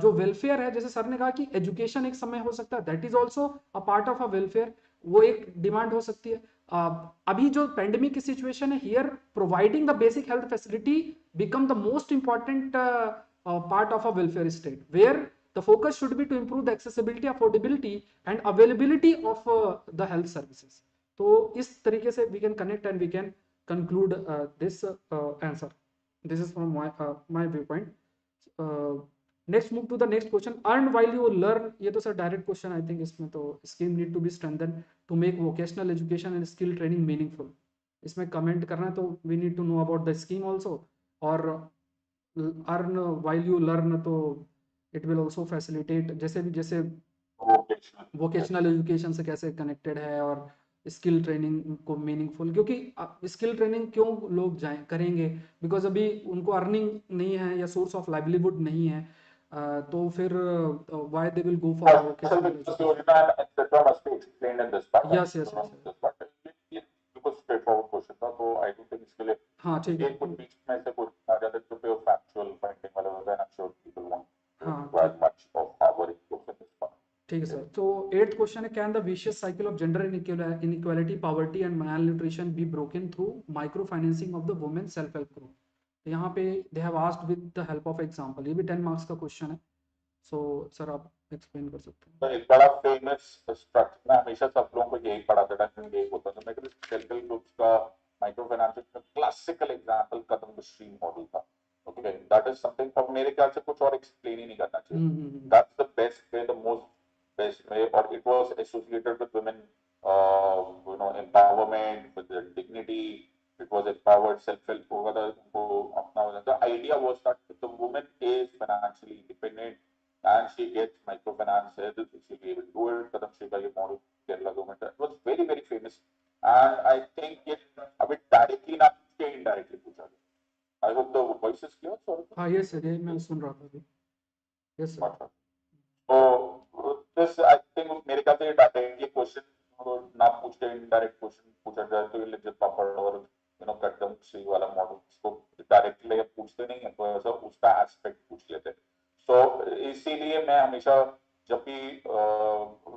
जो वेलफेयर है, जैसे सर ने कहा कि एजुकेशन एक समय हो सकता है, that is also a part of a welfare, वो एक डिमांड हो सकती है. अभी जो पेंडेमिक की सिचुएशन है, here providing the basic health facility become the most important part of a welfare state, where the focus should be to improve the accessibility, affordability and availability of the health services. तो इस तरीके से we can connect and we can conclude this answer. This is from my viewpoint. Next, move to the next question. Earn while you learn. ये तो sir direct question I think. इसमें तो scheme need to be strengthen to make vocational education and skill training meaningful. इसमें comment करना है तो we need to know about the scheme also. और earn while you learn, तो it will also facilitate, जैसे vocational education से कैसे connected है, और स्किल ट्रेनिंग को मीनिंगफुल, क्योंकि स्किल ट्रेनिंग क्यों लोग जाएं करेंगे, बिकॉज अभी उनको अर्निंग नहीं है या सोर्स ऑफ लाइवलीहुड नहीं है, तो फिर why they will go for vocational education. Yes yes yes. बिल्कुल स्ट्रेट फॉरवर्ड क्वेश्चन था, तो आई डोंट थिंक इसके लिए हाँ ठीक है. कुछ बीच में से कुछ आ जाता है जो पे फैक्चुअल फाइंडिंग वाला होता है. I am sure people want हाँ require much of our input in this part. ठीक है सर. तो 8th क्वेश्चन है, can the vicious cycle of gender inequality, poverty and malnutrition be broken through micro financing of the women self help group. यहाँ पे they have asked with the help of example. ये भी 10 marks का question है. So sir आप explain कर सकते हैं. तो एक बड़ा फेमस स्ट्रक्चर, मैं हमेशा सब लोगों को यही पढ़ाता था, यही होता था. मैं सेल्फ हेल्प ग्रुप्स का माइक्रो फाइनेंस का क्लासिकल एग्जांपल कदम स्ट्रीम मॉडल था. ओके, दैट इज समथिंग, और मेरे ख्याल से कुछ और एक्सप्लेन ही नहीं करना चाहिए. That's the best way, the most best way, or it was associated with women empowerment, with their dignity. It was empowered self-help होगा था, उनको अपना हो जाता. The idea was that if the woman is financially independent and she gets microfinance help, she'll be able to do it. kadam shri ka ye model Kerala government, it was very very famous, and I think it अभी directly ना पूछ के indirectly पूछा गया. I hope the voice is clear. हाँ yes sir, ये मैं सुन रहा था अभी. Yes sir. तो दिस आई थिंक मेरे ख्याल से डायरेक्टली क्वेश्चन ना पूछ के इनडायरेक्ट क्वेश्चन पूछा जाए तो ये लिजिट पापड़ और कदम सी वाला मॉडल इसको डायरेक्टली पूछते नहीं है, तो ऐसा उसका एस्पेक्ट पूछ लेते हैं. सो इसीलिए मैं हमेशा जब भी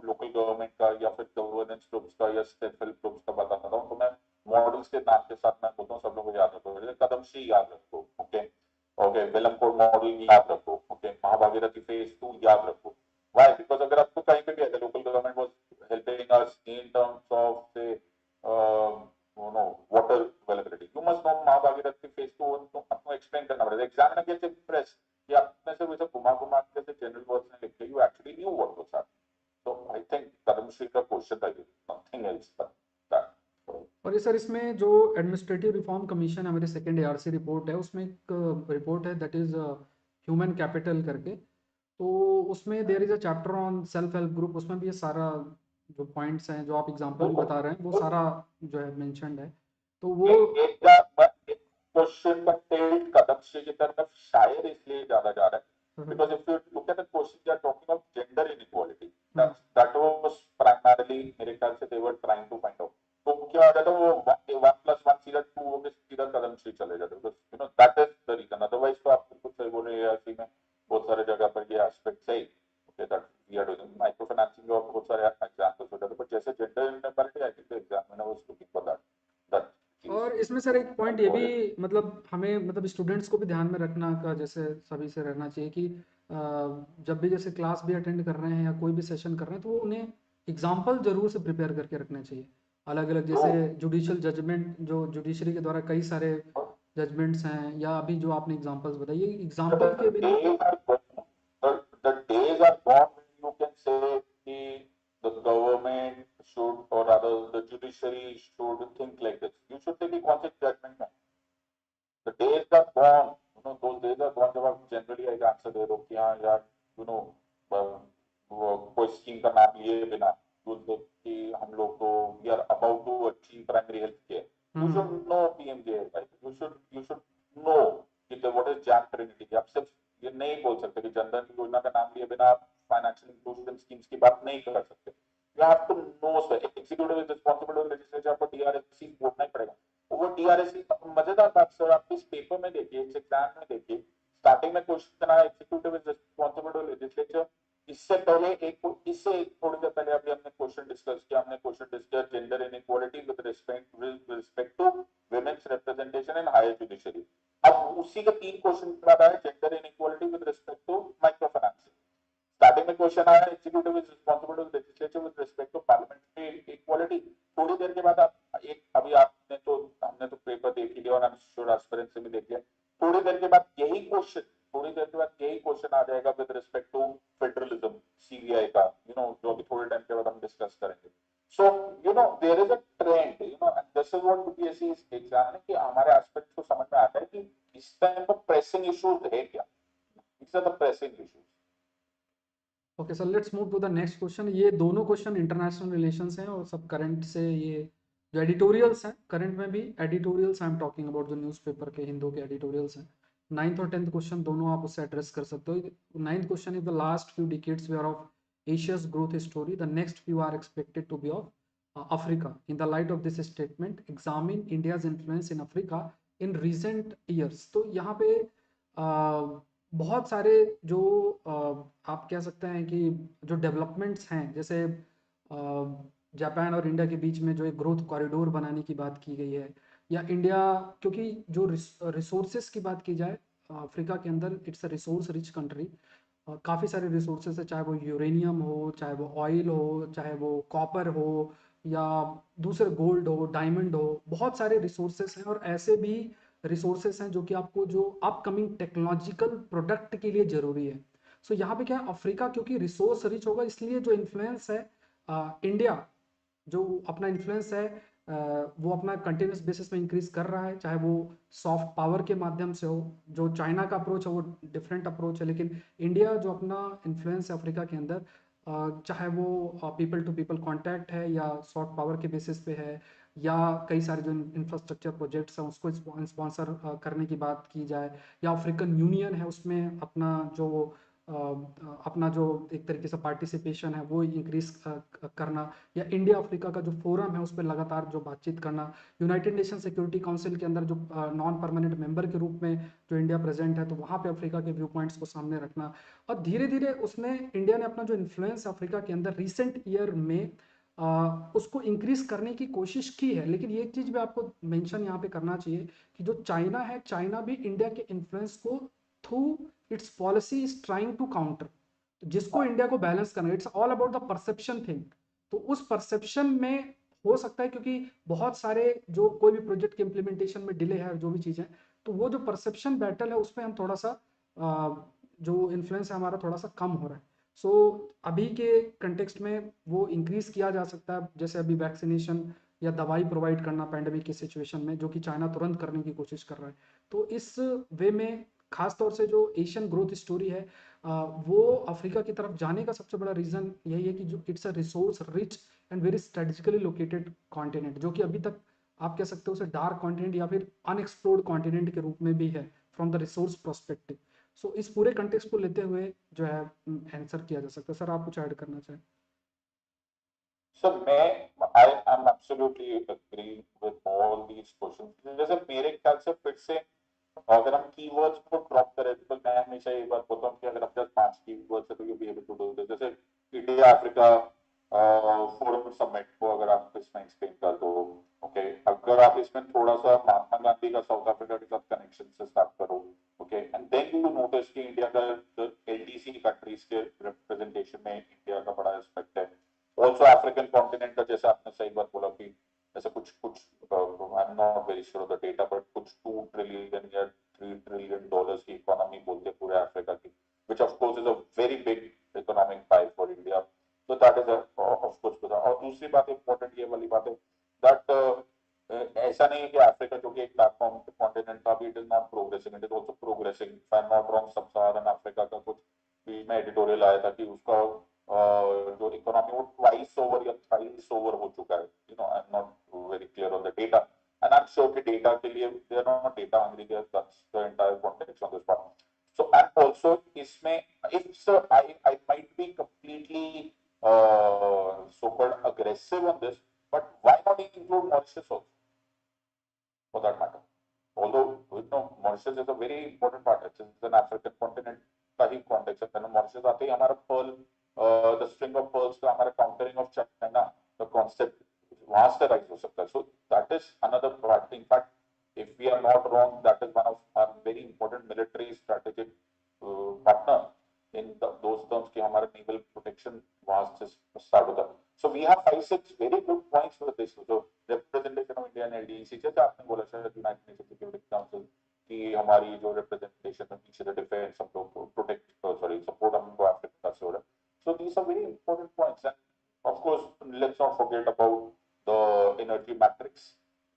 लोकल गवर्नमेंट का या फिर गवर्नेंस ग्रुप्स का या सेल्फ हेल्प ग्रुप्स का बताता हूँ, तो मैं मॉडल्स के नाम के साथ मैं बोलता हूँ सब लोगों को याद रखो. कदम सी याद रखो. ओके ओके, वेलम कोड मॉडल याद रखो. ओके, महाभागीरथी फेज 2 याद रखो. Why? Because अगर आपको कहीं पे भी है, the local government was helping us in terms of say water availability. You must know महाभागीरथी phase 2 आपको explain करना पड़ेगा. एग्जामिनर कैसे क्वेश्चन था ये, नथिंग एल्स बट दैट। और ये सर इसमें जो एडमिनिस्ट्रेटिव रिफॉर्म कमीशन है, हमारी सेकेंड ARC रिपोर्ट है, उसमें एक रिपोर्ट है दैट इज ह्यूमन कैपिटल करके, तो उसमें there is a chapter on self help group, उसमें भी ये सारा जो पॉइंट्स हैं जो आप एग्जांपल भी बता रहे हैं वो सारा जो है मेंशन्ड है, तो वो क्वेश्चन का टिल्ट कदम की तरफ शायद इसलिए ज्यादा जा रहा है because if you look at the question they are talking of gender inequality, that was primarily मेरे ख्याल से they were trying to find out, तो क्या हो जाता है वो 1+1 सीधा 2 हो के सीधा कदम से चले जाते हैं, because you know that is the reason, otherwise तो आप बिल्कुल सही बोल रहे हैं, ऐसे में बहुत सारे जगह पर ये एस्पेक्ट है, okay that we are doing micro financing और बहुत सारे एग्जांपल्स हो जाते हैं, but जैसे gender inequality I think the examiner was looking for that. और इसमें सर एक पॉइंट ये भी मतलब हमें मतलब स्टूडेंट्स को भी ध्यान में रखना का जैसे सभी से रहना चाहिए कि जब भी जैसे क्लास भी अटेंड कर रहे हैं या कोई भी सेशन कर रहे हैं तो वो उन्हें एग्जाम्पल जरूर से प्रिपेयर करके रखने चाहिए, अलग अलग जैसे जुडिशियल जजमेंट जो जुडिशरी के द्वारा कई सारे जजमेंट्स हैं, या अभी जो आपने एग्जाम्पल्स बताइए एग्जाम्पल के बिना the days are gone when you can say the government should, or rather the judiciary should think like this. You should take a conscious judgment now. The days are gone. You know, those days are gone जब आप generally एक answer दे दो कि हाँ यार, you know, कोई scheme का नाम लिए बिना कि हम लोग को we are about to achieve primary health care. You should know PMJ, right? You should know कि what is jam trinity. आप सिर्फ ये नहीं बोल सकते कि जनधन योजना का नाम लिए बिना आप फाइनेंशियल इंक्लूजन स्कीम्स की बात नहीं कर सकते। You have to know, sir. Executive is responsible for legislature, आपको DRSC बोलना ही पड़ेगा। वो DRSC मजेदार बात सर, आप इस पेपर में देखिए, इस एग्जाम में देखिए, स्टार्टिंग में क्वेश्चन आया executive is responsible for legislature, इससे पहले इससे थोड़ी देर पहले अभी हमने क्वेश्चन डिस्कस किया, हमने question discuss gender inequality with respect to women's representation in higher judiciary. अब उसी के 3 क्वेश्चन के बाद आया gender inequality with respect to micro financing. Starting में क्वेश्चन आया executive is responsible to legislature with respect to parliamentary equality. थोड़ी देर के बाद आप एक अभी आपने तो हमने तो पेपर देख लिया और आई एम श्योर एस्पिरेंट्स से भी देख लिया, थोड़ी देर के बाद यही क्वेश्चन, थोड़ी देर के बाद यही क्वेश्चन आ जाएगा with respect to federalism CBI का, यू नो, जो अभी थोड़े टाइम के बाद हम डिस्कस करेंगे। So you know there is a trend, you know, and this is what UPSC is examining, कि हमारे एस्पिरेंट्स को समझ में आता है कि इस टाइम पर प्रेसिंग इश्यूज है क्या, it's the pressing issues. Okay sir, let's move to the next question. ये दोनों क्वेश्चन इंटरनेशनल रिलेशंस हैं और सब करंट से, ये जो एडिटोरियल्स हैं करंट में भी editorials I am talking about, जो न्यूज़पेपर के हिंदू के एडिटोरियल्स हैं। 9th और 10th क्वेश्चन दोनों आप उससे एड्रेस कर सकते हो। 9th question is the last few decades where of Asia's growth story, the next few are expected to be of Africa. In the light of this statement, examine India's influence in Africa in recent years. तो यहाँ पे बहुत सारे जो आप कह सकते हैं कि जो डेवलपमेंट्स हैं, जैसे जापान और इंडिया के बीच में जो एक ग्रोथ कॉरिडोर बनाने की बात की गई है, या इंडिया, क्योंकि जो रिसोर्सेस की बात की जाए अफ्रीका के अंदर, it's a resource rich country, काफ़ी सारे रिसोर्सेज है, चाहे वो यूरेनियम हो, चाहे वो ऑयल हो, चाहे वो कॉपर हो, या दूसरे गोल्ड हो, डायमंड हो, बहुत सारे रिसोर्सेज हैं। और ऐसे भी रिसोर्सेज हैं जो कि आपको जो अपकमिंग टेक्नोलॉजिकल प्रोडक्ट के लिए ज़रूरी है। सो यहाँ पे क्या है, अफ्रीका क्योंकि रिसोर्स रिच होगा, इसलिए जो इन्फ्लुएंस है इंडिया, जो अपना इन्फ्लुएंस है वो अपना कंटिन्यूस बेसिस में इंक्रीज कर रहा है, चाहे वो सॉफ्ट पावर के माध्यम से हो। जो चाइना का अप्रोच है वो डिफरेंट अप्रोच है, लेकिन इंडिया जो अपना इन्फ्लुएंस है अफ्रीका के अंदर, चाहे वो पीपल टू पीपल कांटेक्ट है या सॉफ्ट पावर के बेसिस पे है, या कई सारे जो इंफ्रास्ट्रक्चर प्रोजेक्ट्स हैं उसको स्पॉन्सर करने की बात की जाए, या अफ्रीकन यूनियन है उसमें अपना जो एक तरीके से पार्टिसिपेशन है वो इंक्रीज करना, या इंडिया अफ्रीका का जो फोरम है उस पर लगातार जो बातचीत करना, यूनाइटेड नेशन सिक्योरिटी काउंसिल के अंदर जो नॉन परमानेंट मेंबर के रूप में जो इंडिया प्रेजेंट है, तो वहाँ पे अफ्रीका के व्यू पॉइंट्स को सामने रखना। और धीरे धीरे उसने इंडिया ने अपना जो इन्फ्लुएंस अफ्रीका के अंदर रिसेंट ईयर में उसको इंक्रीज करने की कोशिश की है। लेकिन ये एक चीज़ भी आपको मेंशन यहाँ पे करना चाहिए कि जो चाइना है, चाइना भी इंडिया के इन्फ्लुएंस को through its policy is trying to counter, जिसको इंडिया को बैलेंस करना, it's all about the perception thing. तो उस परसेप्शन में हो सकता है, क्योंकि बहुत सारे जो कोई भी प्रोजेक्ट के इम्प्लीमेंटेशन में डिले है, जो भी चीज़ें, तो वो जो परसेप्शन बैटल है उसमें हम थोड़ा सा जो इन्फ्लुएंस है हमारा थोड़ा सा कम हो रहा है। सो अभी के कंटेक्स्ट में वो इंक्रीज किया जा सकता है, जैसे अभी वैक्सीनेशन या दवाई प्रोवाइड करना पैंडेमिक की सिचुएशन में, जो कि चाइना तुरंत करने की कोशिश कर रहा है। तो इस वे में खास तौर से जो एशियन ग्रोथ स्टोरी है, वो अफ्रीका की तरफ जाने का सबसे बड़ा रीज़न यही है कि जो it's a resource rich and very strategically located continent, जो कि अभी तक आप कह सकते हो उसे डार्क कॉन्टिनेंट या फिर अनएक्सप्लोर्ड कॉन्टिनेंट के रूप में भी है फ्रॉम द रिसोर्स प्रोस्पेक्टिव। सो इस पूरे कंटेक्स्ट को लेते हुए जो है आंसर किया जा सकता है। सर आप कुछ ऐड करना चाहें? सर मैं I am absolutely agree with all these questions. जैसे मेरे ख्याल से फिर से अगर हम कीवर्ड्स को ड्रॉप करें तो मैं हमेशा ये बात बोलता हूँ कि अगर आपके पास 5 कीवर्ड्स है तो you be able to do this. जैसे इंडिया अफ्रीका फोरम समिट को अगर आप इसमें एक्सप्लेन कर दो, ओके, अगर आप इसमें थोड़ा सा महात्मा गांधी का साउथ अफ्रीका के साथ कनेक्शन से स्टार्ट करो, okay, and then you notice कि इंडिया का एलडीसी कंट्रीज के रिप्रेजेंटेशन में इंडिया का बड़ा एस्पेक्ट है। ऑल्सो अफ्रीकन कॉन्टिनेंट का, जैसे आपने सही बात बोला कि ऐसे कुछ कुछ आई am not very sure the data, but कुछ 2 ट्रिलियन या $3 ट्रिलियन की इकोनॉमी बोलते हैं पूरे अफ्रीका की, which of course is a very big economic pie for India. So that is of course। और दूसरी बात इंपॉर्टेंट ये वाली बात है that ऐसा नहीं है कि अफ्रीका जो कि एक प्लेटफॉर्म कॉन्टिनेंट था, अभी it is not progressing, it is also progressing. If I am not wrong, सब सहारन अफ्रीका का कुछ बीच में एडिटोरियल आया था कि उसका जो इकोनॉमी वो ट्वाइस ओवर या थ्राइस ओवर हो चुका है। You know, I am not very clear on the data, and I am sure कि डेटा के लिए they are not data hungry, they are, that's the entire context on this part. So and also इसमें if I might be completely so called aggressive on this, but why not include Mauritius also, for that matter? Although you know Mauritius is a very important part, it's an African continent का ही context है। Mauritius आते ही हमारा pearl, the string of pearls का हमारा countering of China, the concept वहां से rise हो सकता है। So that is another part। In fact, if we are not wrong, that is one of our very important military strategic partner in those terms कि हमारा naval protection वहां से start होता है। So we have 5-6 very good points with this। So representation of India and LDC, जैसे आपने बोला शायद यूनाइटेड नेशन सिक्योरिटी काउंसिल की हमारी जो रिप्रेजेंटेशन है पीछे द डिफेंस हम लोग प्रोटेक्ट सॉरी सपोर्ट हमको अफ्रीका से हो रहा है। So these are very important points, and of course let's not forget about the energy matrix,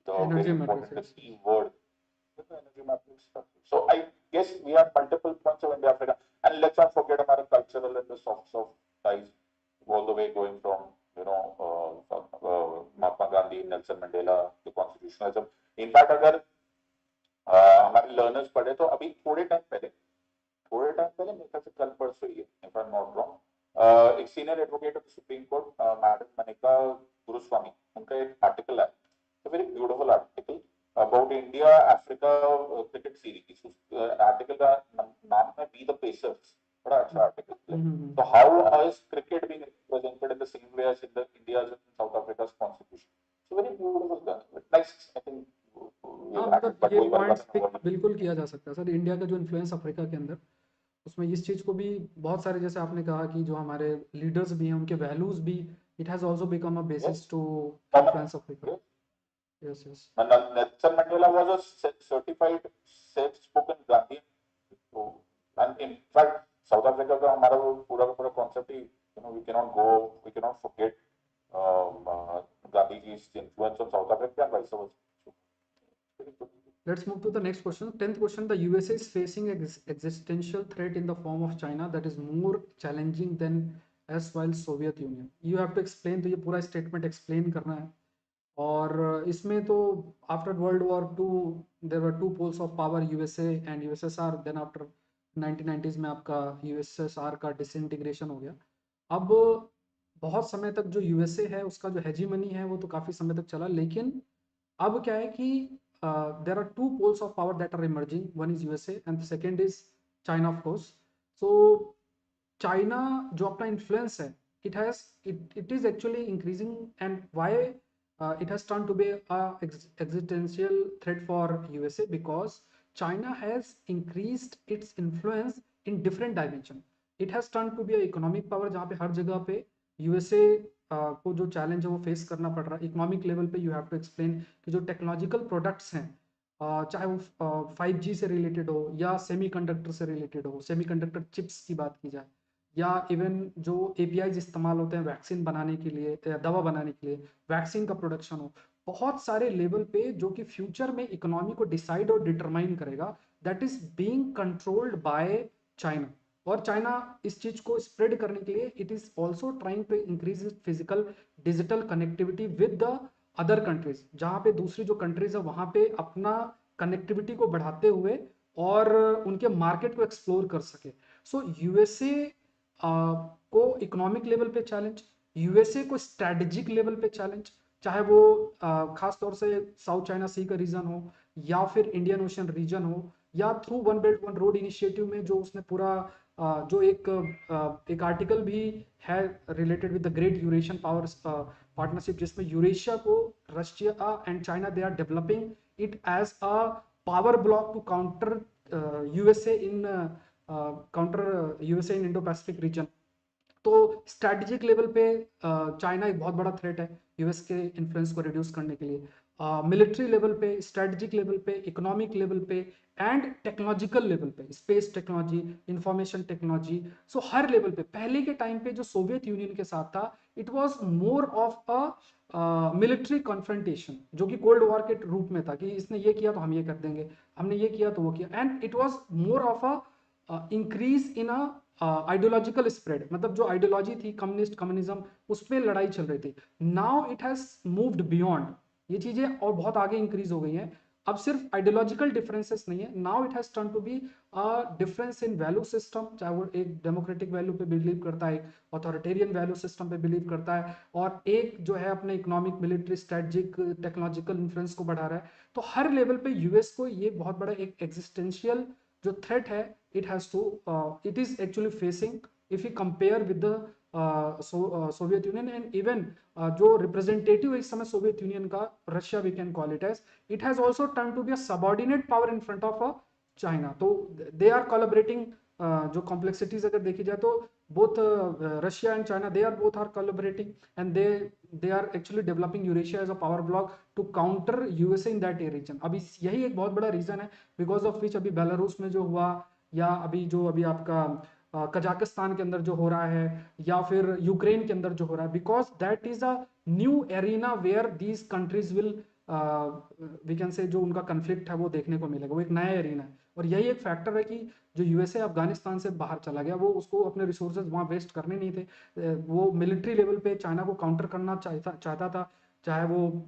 the very energy matrix, important, the yes. key word, the energy matrix. So I guess we have multiple points of India Africa, and let's not forget हमारा cultural and the soft ties all the way going from you know Mahatma Gandhi, Nelson Mandela, the constitutionalism। In fact अगर हमारे learners पढ़े तो अभी थोड़े time पहले मेरे ख्याल से कल परसों ही है, if I am not wrong, एक senior advocate of supreme court madam Menaka Guruswamy, उनका एक आर्टिकल है, very beautiful article about India Africa cricket series. उस आर्टिकल का नाम है बी द पेसर्स, बड़ा अच्छा आर्टिकल है। तो how is cricket being represented in the same way as in the India's and South Africa's constitution? So very beautiful, nice, I think हाँ, we'll add it, मतलब but ये वही वाली points बात पिक है। बिल्कुल किया जा सकता है सर। इंडिया का जो इन्फ्लुएंस अफ्रीका के अंदर, उसमें इस चीज़ को भी बहुत सारे, जैसे आपने कहा कि जो हमारे लीडर्स भी हैं उनके वैल्यूज भी, it has also become a Yes, basis to influence Africa. yes। Yes yes. Nelson Mandela was a certified self-spoken Gandhian, so, and in fact South Africa का हमारा वो पूरा का पूरा concept he, you know, we cannot forget Gandhi ji's influence on South Africa and vice versa। So, Let's move to the next question. 10th question. The USA is facing existential threat in the form of China that is more challenging than erstwhile Soviet Union. You have to explain, तो ये पूरा statement explain करना है। और इसमें तो after World War two there were two poles of power, USA and USSR. Then after 1990s में आपका यूएसएसआर का डिसइंटीग्रेशन हो गया। अब बहुत समय तक जो यूएसए है उसका जो हेजीमनी है वो तो काफ़ी समय तक चला, लेकिन अब क्या है कि there are two poles of power that are emerging, one is USA and the second is China of course. So China जो अपना इन्फ्लुएंस है, it is actually increasing, and why it has turned to be a existential threat for USA, because China has increased its influence in different dimension. It has turned to be a economic power जहाँ पे हर जगह पे USA को जो challenge है वो face करना पड़ रहा है इकोनॉमिक लेवल पे। यू हैव टू एक्सप्लेन कि जो टेक्नोलॉजिकल प्रोडक्ट्स हैं, चाहे वो 5G से रिलेटेड हो या सेमीकंडक्टर से रिलेटेड हो, सेमीकंडक्टर चिप्स की बात की जाए, या इवन जो एपीआईज इस्तेमाल होते हैं वैक्सीन बनाने के लिए, दवा बनाने के लिए, वैक्सीन का प्रोडक्शन हो, बहुत सारे लेवल पे जो कि फ्यूचर में इकोनॉमी को डिसाइड और डिटरमाइन करेगा, that is being controlled by China. और चाइना इस चीज को स्प्रेड करने के लिए it is also trying to increase physical digital connectivity with the other countries, जहां पे दूसरी जो कंट्रीज है वहां पे अपना कनेक्टिविटी को बढ़ाते हुए और उनके मार्केट को एक्सप्लोर कर सके। सो यूएसए को इकोनॉमिक लेवल पे चैलेंज, यूएसए को स्ट्रेटेजिक लेवल पे चैलेंज, चाहे वो खास तौर से साउथ चाइना सी का रीजन हो या फिर इंडियन ओशन रीजन हो, या through one belt one road initiative में जो उसने पूरा जो एक आर्टिकल भी है related with the great Eurasian power partnership, जिसमें यूरेशिया को Russia and China they are developing it as a power block to counter USA in Indo Pacific region. तो स्ट्रैटेजिक लेवल पे चाइना एक बहुत बड़ा थ्रेट है यूएस के influence को रिड्यूस करने के लिए, मिलिट्री लेवल पे, स्ट्रैटेजिक लेवल पे, इकोनॉमिक लेवल पे एंड टेक्नोलॉजिकल लेवल पे, स्पेस टेक्नोलॉजी, इंफॉर्मेशन टेक्नोलॉजी। सो हर लेवल पे पहले के टाइम पे जो सोवियत यूनियन के साथ था, it was more of a military confrontation, जो कि कोल्ड वॉर के रूप में था कि इसने ये किया तो हम ये कर देंगे, हमने ये किया तो वो किया, and it was more of a increase in a ideological spread, मतलब जो आइडियोलॉजी थी कम्युनिस्ट कम्युनिज्म, उस पर लड़ाई चल रही थी। Now it has moved beyond, ये चीजें और बहुत आगे इंक्रीज हो गई हैं। अब सिर्फ आइडियोलॉजिकल डिफरेंसेस नहीं है, now it has turn to be a difference in value system, चाहे वो एक डेमोक्रेटिक वैल्यू पे बिलीव करता है, एक ऑथोरिटेरियन वैल्यू सिस्टम पे बिलीव करता है, और एक जो है अपने economic military strategic technological influence को बढ़ा रहा है। तो हर लेवल पे यूएस को ये बहुत बड़ा एक एग्जिस्टेंशियल जो थ्रेट है, it has to it is actually facing if we compare with the Soviet Union, and even जो रिप्रेजेंटेटिव इस समय सोवियत यूनियन का, Russia we can call it as, it has also turn to be a subordinate power in front of China. तो they are collaborating, जो complexities अगर देखी जाए तो both Russia and China they are both are collaborating, and they are actually developing Eurasia as a power block to counter USA in that region. अभी यही एक बहुत बड़ा रीजन है बिकॉज ऑफ विच अभी बेलारूस में जो हुआ, या अभी आपका कजाकिस्तान के अंदर जो हो रहा है, या फिर यूक्रेन के अंदर जो हो रहा है, because that is a new arena where these countries will we can say जो उनका कन्फ्लिक्ट है वो देखने को मिलेगा, वो एक नया एरिना है। और यही एक फैक्टर है कि जो यूएसए अफगानिस्तान से बाहर चला गया, वो उसको अपने रिसोर्सेज वहाँ वेस्ट करने नहीं थे, वो मिलिट्री लेवल पे चाइना को काउंटर करना चाहता था, चाहे वो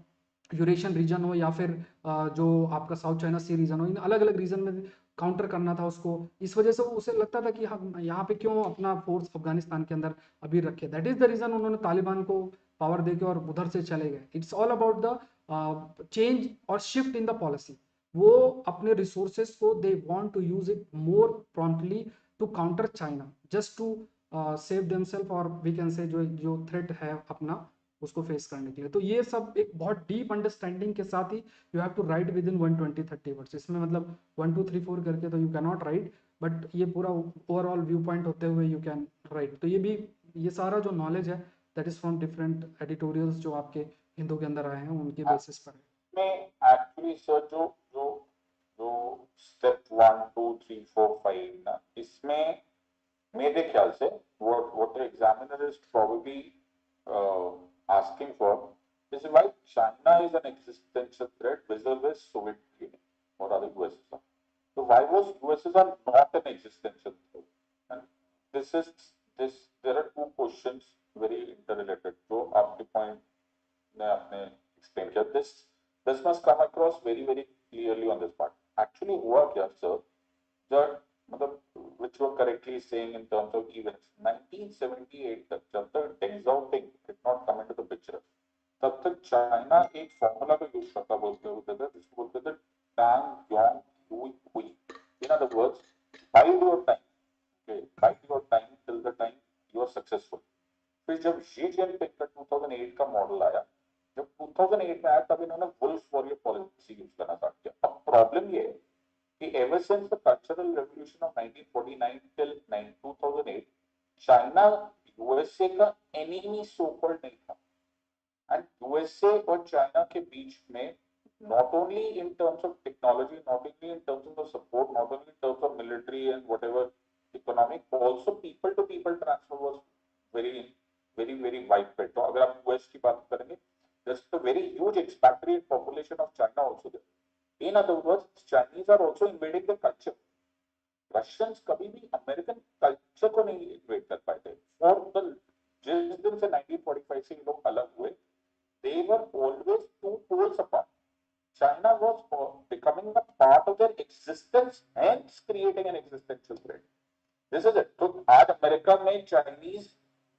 यूरेशियन रीजन हो या फिर जो आपका साउथ चाइना सी रीजन हो, इन अलग अलग रीजन में काउंटर करना था उसको। इस वजह से उसे लगता था कि हम यहाँ पे क्यों अपना फोर्स अफगानिस्तान के अंदर अभी रखे, दैट इज द रीजन उन्होंने तालिबान को पावर देके और उधर से चले गए। It's all about the change और शिफ्ट इन द पॉलिसी। वो अपने रिसोर्सेज को they want to use it more promptly to counter China, just to save themselves, और वी कैन से जो जो थ्रेट है अपना उसको फेस करने के लिए। तो ये सब एक बहुत डीप अंडरस्टैंडिंग के साथ ही you have to write within 120-30 words, इसमें मतलब 1 2 3 4 करके तो you can not write, but ये पूरा ओवरऑल व्यू पॉइंट होते हुए यू कैन राइट। तो ये भी, ये सारा जो नॉलेज है that is from different editorials जो आपके हिंदू के अंदर आए हैं उनके बेसिस पर है। में एक्चुअली सर जो जो जो स्टेप 1 2 3 4 5 ना, इसमें मेरे ख्याल से what the examiner is probably asking for is why China is an existential threat vis-a-vis Soviet Union or other USSR. So why was USSR not an existential threat? And this is this there are two questions very interrelated. जो आपके point ने आपने explain किया, this must come across very clearly on this part. Actually हुआ क्या sir? That मतलब which were correctly saying in terms of events 1978 तक जब तक Deng did not come into the picture, तब तक चाइना एक फॉर्मूला को यूज करता बोलते थे जिसको बोलते थे टांग योंग हुई हुई। इन other words, bide your time, okay, bide your time till the time you are successful. फिर जब शी जिनपिंग का 2008 का मॉडल आया, जब 2008 में आया तब इन्होंने वुल्फ वॉरियर पॉलिसी यूज करना स्टार्ट किया। अब प्रॉब्लम ये है कि ever since the cultural revolution of 1949 till 2008 China USA का एनिमी सो कॉल्ड नहीं था, एंड यूएसए और चाइना के बीच में not only in terms of technology, not only in terms of the support, not only in terms of military and whatever the economic, also people to people transfer was very widespread. तो अगर आप US की बात करेंगे, there's a very huge expatriate population of China also there. In other words, Chinese are also invading the culture. Russians कभी भी American culture को नहीं इन्वेट कर पाए थे। और जिस दिन से 1945 से ये लोग अलग हुए, they were always two poles apart. China was becoming a part of their existence, hence creating an existential threat. This is it. तो आज अमेरिका में चाइनीज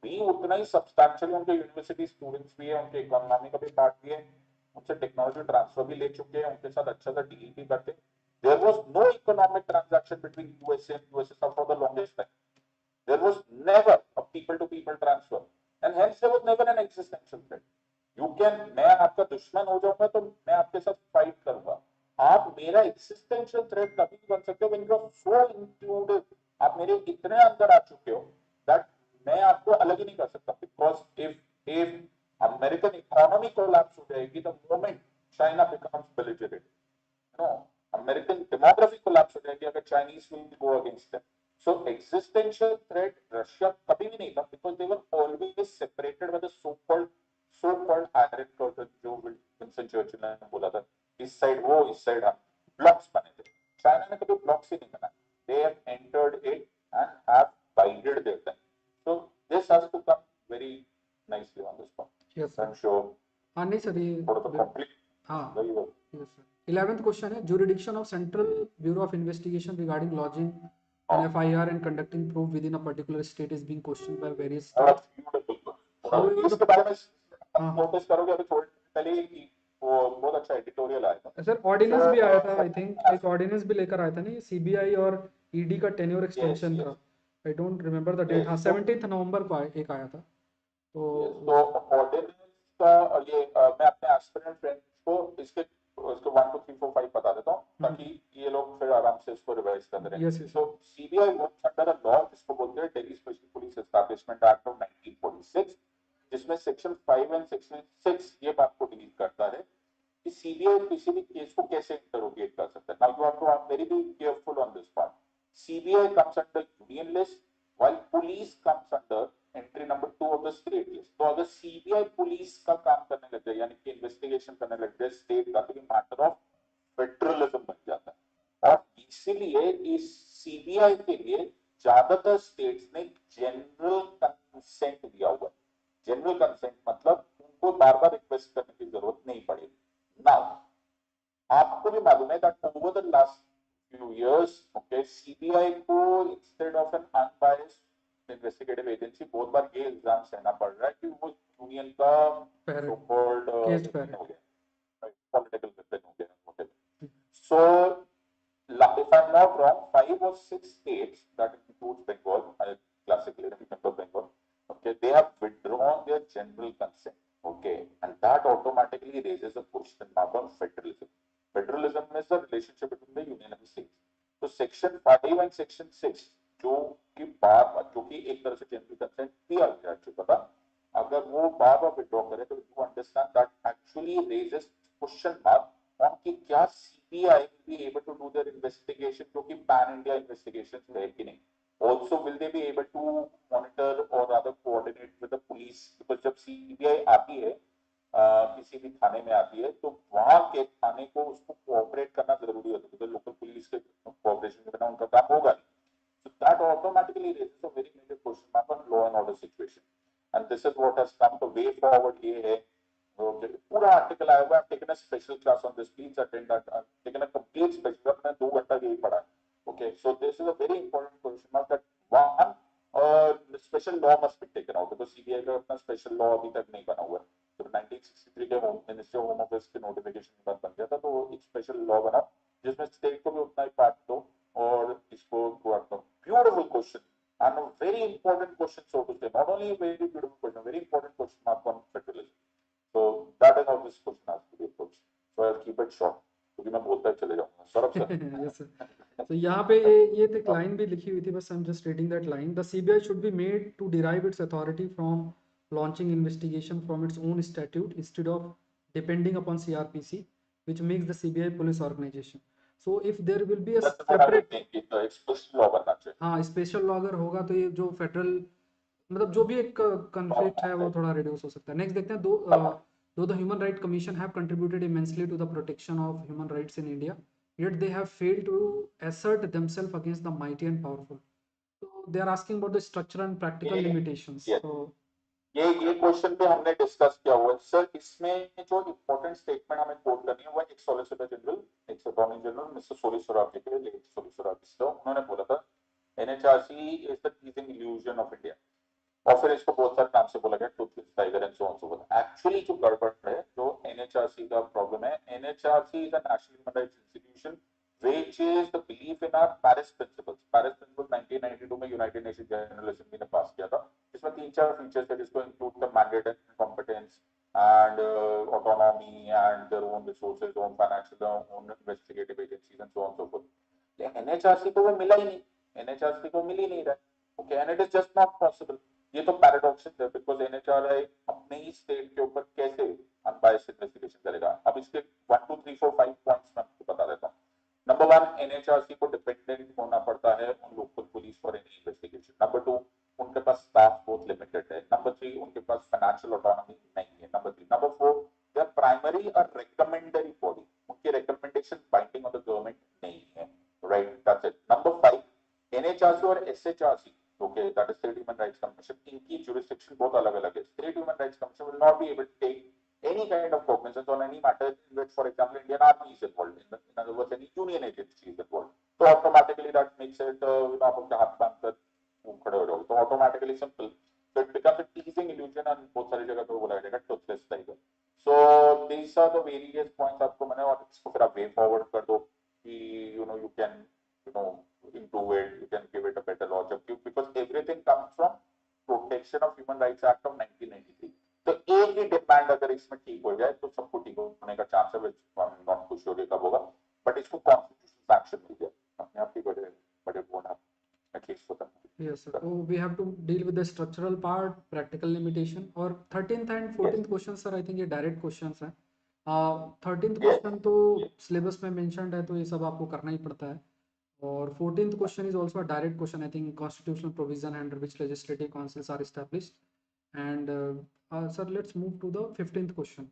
भी उतना ही सब्सटैंशियल, उनके यूनिवर्सिटी स्टूडेंट्स भी है, उनके इकोनॉमी का भी पार्ट भी है, उनसे टेक्नोलॉजी ट्रांसफर भी ले चुके हैं, उनके साथ अच्छा सा डील भी करते हैं। There was no economic transaction between USA and USSR for the longest time. There was never a people-to-people transfer, and hence there was never an existential threat. You can, मैं आपका दुश्मन हो जाऊंगा तो मैं आपके साथ फाइट करूंगा। आप मेरा existential threat तभी बन सकते हो when you are so included, आप मेरे इतने अंदर आ चुके हो that मैं आपको अलग ही नहीं कर सकता। Because if American economy collapse हो जाएगी, the moment China becomes belligerent, you know, American demography collapse हो जाएगी अगर Chinese will go against them. So existential threat Russia कभी भी नहीं था, because they were always separated by the so-called iron curtain, जो विंस्टन चर्चिल ने बोला था, इस साइड वो इस साइड हम, ब्लॉक्स बने थे। चाइना ने कभी ब्लॉक्स ही नहीं बनाए। They have entered it and have bided their time. So this has to come very nicely on this point. Yes, sir. I'm sure. हाँ नहीं सर, ये थोड़ा सा complete हाँ वही हो। yes sir. 11th क्वेश्चन है, jurisdiction of Central Bureau of Investigation regarding lodging an FIR and conducting proof within a particular state is being questioned by various states. How is इसके बारे में हाँ नोटिस करोगे अभी थोड़ी पहले ही वो बहुत अच्छा एडिटोरियल आया था सर, ऑर्डिनेंस भी आया था, आई थिंक एक ऑर्डिनेंस भी लेकर आया था नहीं, सीबीआई और ईडी का टेन्योर एक्सटेंशन का। I don't remember the date. हाँ 17 नवंबर को एक आया था। तो ऑर्डिनेंस का ये मैं अपने एस्पिरेंट फ्रेंड्स को इसके 1 2 3 4 5 बता देता हूँ ताकि ये लोग फिर आराम से इसको रिवाइज कर रहे हैं। तो CBI works under a law जिसको बोलते हैं Delhi special police establishment act of 1946, जिसमें सेक्शन 5 एंड सेक्शन 6 ये बात को डील करता है कि सीबीआई किसी भी केस को कैसे इंटरोगेट कर सकता है। Now you have to be very careful on this part. CBI comes under union list while police comes under entry number 2 of the state list. तो अगर सीबीआई पुलिस का काम करने लग जाए यानी कि इन्वेस्टिगेशन करने लग जाए स्टेट का, तो ये मैटर ऑफ फेडरलिज्म बन जाता है। और इसीलिए इस सीबीआई के लिए ज्यादातर स्टेट्स ने जनरल कंसेंट दिया हुआ है। जनरल कंसेंट मतलब उनको बार बार रिक्वेस्ट करने की जरूरत नहीं पड़ेगी। नाउ आपको भी मालूम है that over the last few years, okay, CBI को instead of an unbiased investigative agency बहुत बार ये एग्जाम सहना पड़ रहा है कि वो यूनियन का सो कॉल्ड हो गया, पॉलिटिकल वेपन हो गया। सो if I'm not wrong, 5 or 6 states, that includes Bengal, I classically remember Bengal, okay, they have withdrawn their general consent, okay, and that automatically raises a question mark on federalism. Federalism is the relationship between the union and the states. So section 5 and section 6 जो कि एक तरह से general consent दिया जा चुका था, अगर वो बार विड्रॉ करे तो you understand that actually raises question mark on कि क्या CBI will be able to do their investigation जो कि पैन इंडिया इन्वेस्टिगेशन है कि नहीं। Also will they be able to monitor or rather coordinate with the police, because जब CBI आती है किसी भी थाने में आती है तो वहां के थाने को उसको कोऑपरेट करना जरूरी होता है, तो लोकल पुलिस के कोऑपरेशन के बिना उनका काम होगा नहीं। So that automatically raises a very major question mark on law and order situation, and this is what has come the way forward ये है। पूरा आर्टिकल आया हुआ है, taken a special class on this, please attend that, taken a complete special, मैंने 2 घंटा यही पढ़ा। Okay, so this is a very important question mark that one special law must be taken out, because CBI का अपना special law अभी तक नहीं बना हुआ है। तो 1963 के मिनिस्ट्री ऑफ होम अफेयर्स के नोटिफिकेशन के बाद बन गया था, तो एक स्पेशल लॉ बना जिसमें स्टेट को भी उतना ही पार्ट दो और इसको करो। Beautiful question and a very important question, so to say, not only a very beautiful question, very important question mark on federalism. So that is how this question has to be approached. So I'll keep it short क्योंकि मैं बोलता ही चले जाऊंगा। Saurabh sir. yes sir. तो यहाँ पे ये एक लाइन भी लिखी हुई थी, बस I am just reading that line. The CBI should be made to derive its authority from launching investigation from its own statute instead of depending upon CRPC, which makes the CBI police organization. So if there will be a That's what I was separate, thinking, तो explicit law बनना चाहिए। हाँ special law अगर होगा तो ये जो federal मतलब जो भी एक कन्फ्लिक्ट है वो थोड़ा रिड्यूस हो सकता है। नेक्स्ट देखते हैं, though the human right commission have contributed immensely to the protection of human rights in India, yet they have failed to assert themselves against the mighty and powerful. So they are asking about the structure and practical ये limitations. ये So ये question पे हमने discuss किया हुआ है sir. इसमें जो इंपॉर्टेंट स्टेटमेंट हमें कोट करनी है वो एक सॉलिसिटर जनरल, एक अटॉर्नी जनरल मिस्टर सोली सोराब जी के, लेट सोली सोराब जी, उन्होंने बोला था NHRC is the टीजिंग illusion of India, और फिर इसको बहुत सारे नाम से बोला गया, Toothless tiger and so on so forth. Actually जो गड़बड़ है, जो एनएचआरसी का प्रॉब्लम है, NHRC is a national human rights institution which is the belief in our Paris principles. Paris principles 1992 में यूनाइटेड नेशन जनरल असेंबली ने पास किया था। इसमें 3-4 फीचर्स थे जिसको include the mandate and competence and autonomy and their own resources, own financial, own investigative agencies and so on so fourth. NHRC को वो मिला ही नहीं, एनएचआरसी को मिल ही नहीं रहा। Okay, and it is just not possible. ये तो पैराडॉक्स है, बिकॉज एनएचआरआई अपने ही स्टेट के ऊपर कैसे अनबायस्ड इन्वेस्टिगेशन करेगा। अब इसके 1 2 3 4 5 पॉइंट्स मैं आपको बता देता हूँ। नंबर 1, एनएचआरसी को डिपेंडेंट होना पड़ता है on local police for any investigation. Number 2, उनके पास स्टाफ बहुत लिमिटेड है। नंबर 3, उनके पास फाइनेंशियल ऑटोनॉमी नहीं है। Number 3, number 4, they are primary और रिकमेंडरी बॉडी, उनकी recommendation binding on the government नहीं है। Right, that's it. Number 5, NHRC और SHRC, okay, that is state human rights commission, इनकी जुरिस्डिक्शन बहुत अलग-अलग है। State human rights commission will not be able to take any kind of cognizance on any matter in which, for example, Indian Army is involved, in other words, any union agency is involved. So automatically that makes it, आप उनके हाथ बांध कर खड़े हो जाओगे, तो automatically simple. So it becomes a teasing illusion, and बहुत सारी जगह पे बोला जाएगा toothless tiger. So these are the various points आपको मैंने, और इसको फिर आप way forward कर दो कि you can improve it, you can give it a better logic, because everything comes from Protection of Human Rights Act of 1993. तो एक ही डिमांड अगर इसमें ठीक हो जाए तो सबको ठीक होने का चांस है, which I am not too sure कब होगा, बट इसको कॉन्स्टिट्यूशन सैंक्शन मिल गया, अपने आप ही बड़े बड़े बोन आप एटलीस्ट होता है। yes sir, so we have to deal with the structural part, practical limitation, और 13th and 14th question sir I think ये डायरेक्ट क्वेश्चंस हैं। 13th क्वेश्चन तो सिलेबस में मेंशन्ड है तो ये सब आपको करना ही पड़ता है, और 14th question is also a direct question, I think, constitutional provision under which legislative councils are established. And sir, let's move to the 15th question.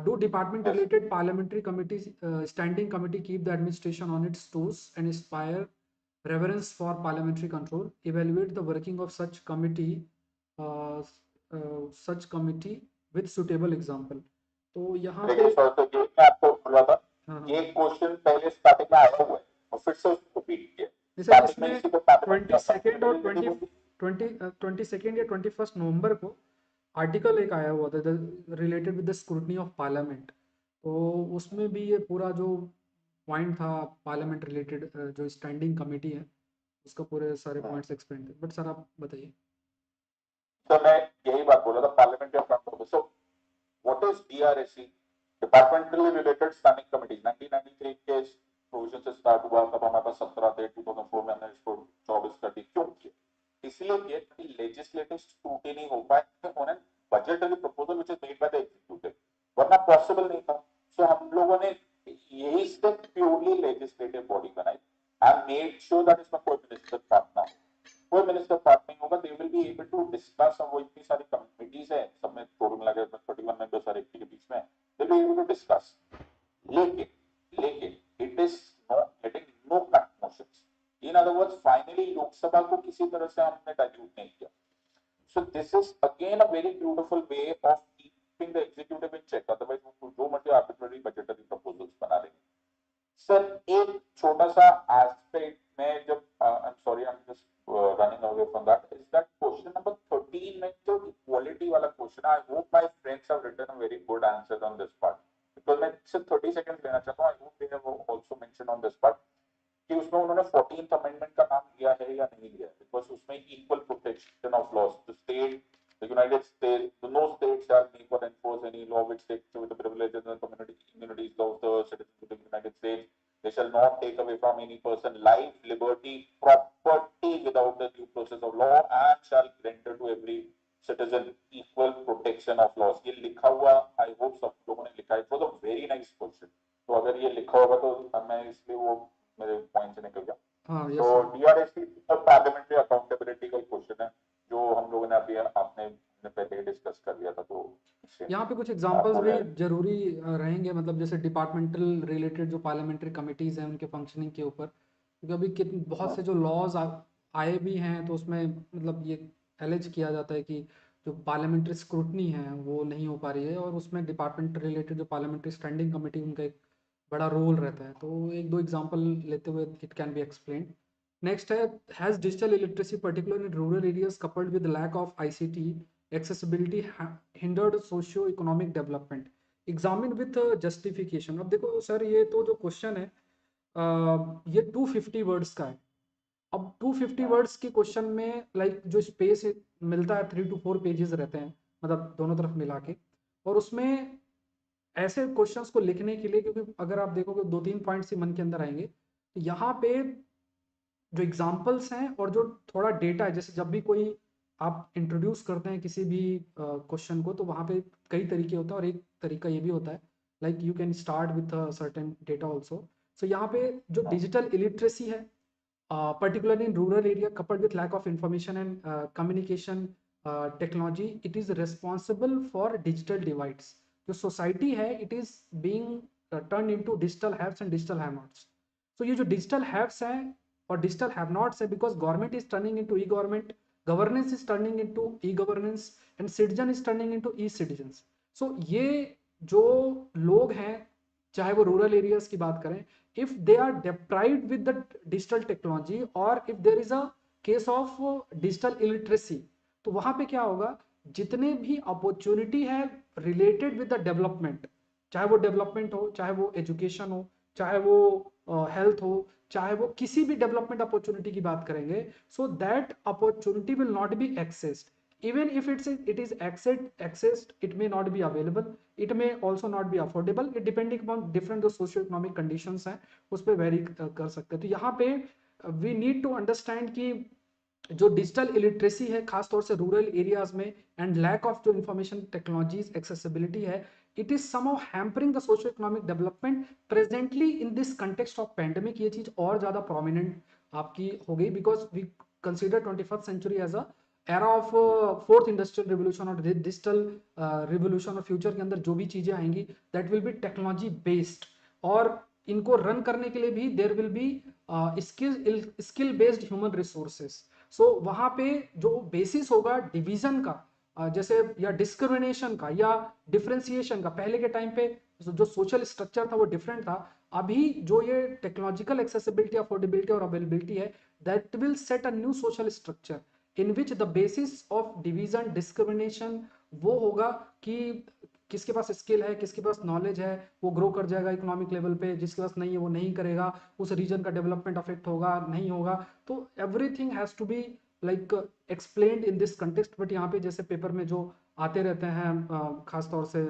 Do department related parliamentary committees, standing committee, keep the administration on its toes and inspire reverence for parliamentary control? Evaluate the working of uh, such committee with suitable example. तो यहाँ पे देखिए sir, तो ये मैं आपको बोल रहा था, हाँ ये क्वेश्चन पहले स्टार्टिंग में आया हुआ है और फिर से उसको रिपीट किया। सर स्टार्टिंग में इसमें इसी को पैटर्न 22nd और 22nd या 21st नवंबर को आर्टिकल एक आया हुआ था related with the scrutiny of parliament, तो उसमें भी ये पूरा जो पॉइंट था पार्लियामेंट रिलेटेड, जो स्टैंडिंग कमेटी है उसका पूरे सारे पॉइंट्स एक्सप्लेन थे। बट सर आप बताइए। तो मैं यही बात बोल रहा था, parliamentary accountability. So what is DRSC? Departmentally related standing committee 1993 के प्रोविजन से स्टार्ट हुआ, तब हमारे पास 17 थे, 2004 में हमने इसको 24 कर दी। क्यों किया? इसलिए किया कि लेजिस्लेटिव स्क्रूटिनी हो पाए on an budgetary proposal which is made by the executive, वरना पॉसिबल नहीं था। सो हम लोगों ने यही स्टेप प्योरली लेजिस्लेटिव बॉडी बनाई एंड मेड श्योर दैट इसमें कोई मिनिस्टर पार्ट ना हो, कोई मिनिस्टर पार्ट नहीं होगा। They will be able to discuss, और वो इतनी सारी कमिटीज है, सब में टोटल मिला के 31 मेंबर्स हर एक के बीच में, they will be able to discuss. लेकिन लेकिन it is not getting no cut motions. In other words, finally Lok Sabha को किसी तरह से हमने डाइल्यूट नहीं किया। So this is again a very beautiful way of keeping the executive in check, otherwise वो जो मर्जी आर्बिट्ररी बजटरी प्रपोजल्स बना लेंगे। सर एक छोटा सा एस्पेक्ट में, जब I am sorry, I am just running away from that, is that question number 13 में जो equality वाला question, I hope my friends have written a very good answer on this part, because मैं सिर्फ 30 seconds लेना चाहता हूं। I hope they have also mention on this part कि उसमें उन्होंने 14th अमेंडमेंट का नाम लिया है या नहीं लिया है, बिकॉज़ उसमें equal protection of laws, the state, the United States, no state shall make or enforce any law which takes away the privileges and immunities of the citizens of the United States. They shall not take away from any person life, liberty, property without the due process of law, and shall render to every citizen equal protection of laws. ये लिखा हुआ, I hope सब लोगों ने लिखा है। It was a very nice question. तो अगर ये लिखा होगा तो मैं इसलिए वो मेरे पॉइंट से निकल गया। हाँ तो यस सर। डीआरएससी पार्लियामेंट्री अकाउंटेबिलिटी का क्वेश्चन है जो हम लोगों ने अभी आपने पहले डिस्कस कर लिया था, तो इससे यहाँ पे कुछ एग्जांपल्स आपको भी जरूरी रहेंगे, मतलब जैसे डिपार्टमेंटल रिलेटेड जो पार्लियामेंट्री कमिटीज़ हैं उनके फंक्शनिंग के ऊपर, क्योंकि अभी कितने बहुत से जो लॉज आए भी हैं तो उसमें मतलब ये एलिज किया जाता है कि जो पार्लियामेंट्री स्क्रूटनी है वो नहीं हो पा रही है, और उसमें डिपार्टमेंट रिलेटेड जो पार्लियामेंट्री स्टैंडिंग कमेटी उनका एक बड़ा रोल रहता है। तो एक दो एग्जांपल लेते हुए it can be explain. Next है, has digital illiteracy particular in rural areas coupled with lack of ICT accessibility hindered socio economic development, examine with justification. अब देखो सर, ये तो जो क्वेश्चन है ये 250 वर्ड्स का है। अब 250 वर्ड्स के क्वेश्चन में लाइक जो स्पेस मिलता है 3 to 4 पेजेस रहते हैं, मतलब दोनों तरफ मिला के, और उसमें ऐसे क्वेश्चंस को लिखने के लिए, क्योंकि अगर आप देखोगे 2-3 पॉइंट्स ही मन के अंदर आएंगे, तो यहाँ पे जो एग्जाम्पल्स हैं और जो थोड़ा डेटा है, जैसे जब भी कोई आप इंट्रोड्यूस करते हैं किसी भी क्वेश्चन को, तो वहाँ पे कई तरीके होते हैं, और एक तरीका ये भी होता है like you can start with certain data also. So यहाँ पे जो डिजिटल इलिटरेसी है particularly in rural area coupled with lack of information and communication technology, it is responsible for digital divides. जो सोसाइटी है it is being turned into digital haves and digital have nots. So ये जो digital haves हैं और digital have nots है, because government is turning into e-government, governance is turning into e-governance, and citizen is turning into e-citizens. So ये जो लोग हैं, चाहे वो रूरल एरियाज की बात करें, if they are deprived with the digital technology or if there is a case of digital illiteracy, तो वहां पे क्या होगा, जितने भी अपॉर्चुनिटी है रिलेटेड विद द डेवलपमेंट, चाहे वो डेवलपमेंट हो, चाहे वो एजुकेशन हो, चाहे वो हेल्थ हो, चाहे वो किसी भी डेवलपमेंट अपॉर्चुनिटी की बात करेंगे, so that opportunity will not be accessed, even if it is accessed, it may not be available, it may also not be affordable, it depending upon different जो सोशियो इकोनॉमिक कंडीशंस हैं उस पर very कर सकते हैं। तो यहाँ पे वी नीड टू अंडरस्टैंड कि जो डिजिटल इलिटरेसी है खासतौर से रूरल एरियाज में, एंड लैक ऑफ जो इंफॉर्मेशन टेक्नोलॉजीज एक्सेसिबिलिटी है, it is somehow hampering the socio economic development presently in this context of pandemic. ये चीज और ज्यादा प्रोमिनेंट आपकी हो गई, because we consider 21st century as a era of fourth industrial revolution और डिजिटल रिवोल्यूशन, और फ्यूचर के अंदर जो भी चीजें आएंगी that will be technology based, और इनको रन करने के लिए भी there will be skill based human resources. So वहां पे जो बेसिस होगा डिवीजन का, जैसे या डिस्क्रिमिनेशन का या डिफ्रेंसिएशन का, पहले के टाइम पे जो सोशल स्ट्रक्चर था वो डिफरेंट था। अभी जो ये टेक्नोलॉजिकल एक्सेसिबिलिटी, अफोर्डेबिलिटी और अवेलेबिलिटी है, that will set a new social structure in which the basis of division discrimination वो होगा कि किसके पास स्किल है, किसके पास नॉलेज है, वो ग्रो कर जाएगा इकोनॉमिक लेवल पे, जिसके पास नहीं है वो नहीं करेगा, उस रीजन का डेवलपमेंट अफेक्ट होगा नहीं होगा। तो everything has to be like explained in this context. But यहाँ पे जैसे पेपर में जो आते रहते हैं खासतौर से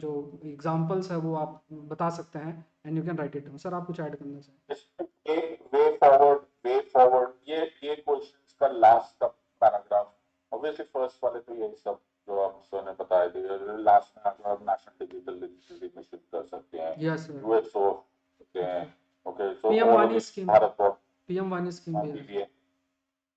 जो एग्जाम्पल्स है वो आप बता सकते हैं, and you can write it down. Sir आप कुछ ऐड करना चाहिए? वे फॉरवर्ड ये क्वेश्चंस का लास्ट का पैराग्राफ, ऑब्वियसली फर्स्ट वाले तो यही सब जो आप सर ने बताया थे, लास्ट में आकर आप नेशनल डिजिटल लिटरेसी मिशन कर सकते हैं, यस सर। यूएसओ सकते हैं, okay, so PM all of वानी दिस स्कीम, भारत और पीएम वानी स्कीम भी है। पीवीए।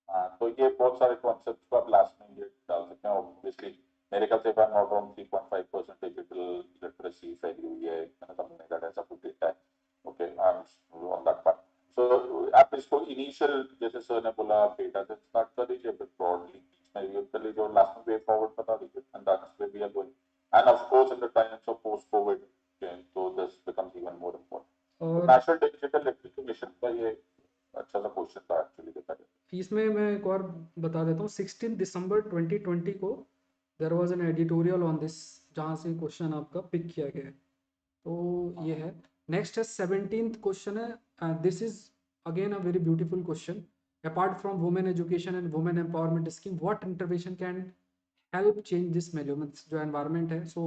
हाँ, तो ये बहुत सारे कॉन्सेप्ट को आप लास्ट में ये डाल सकते हैं। ऑब्वियसली मेरे ख्याल से if I'm not wrong 3.5% digital literacy फैली हुई है, समथिंग दैट ऐसा कुछ डेटा है। Okay, I am on that part. So आप इसको इनिशियल जैसे सर ने बोला आप डेटा से स्टार्ट कर दीजिए, फिर ब्रॉडली बीच में ये कर लीजिए और लास्ट में वे फॉरवर्ड बता दीजिए, and that's where we are going. And of course in the times of post covid, तो this becomes even more important. तो और नेशनल डिजिटल लिटरेसी मिशन का ये अच्छा सा क्वेश्चन था एक्चुअली, देखा जाए। इसमें मैं एक और बता देता हूँ, 16 दिसंबर 2020 को there was an editorial on this, जहाँ से क्वेश्चन आपका पिक किया गया है। तो ये है। नेक्स्ट है 17th क्वेश्चन है, this is again a very beautiful question. Apart from women education and women empowerment scheme, what intervention can help change this milieu? Means जो एनवायरमेंट है, so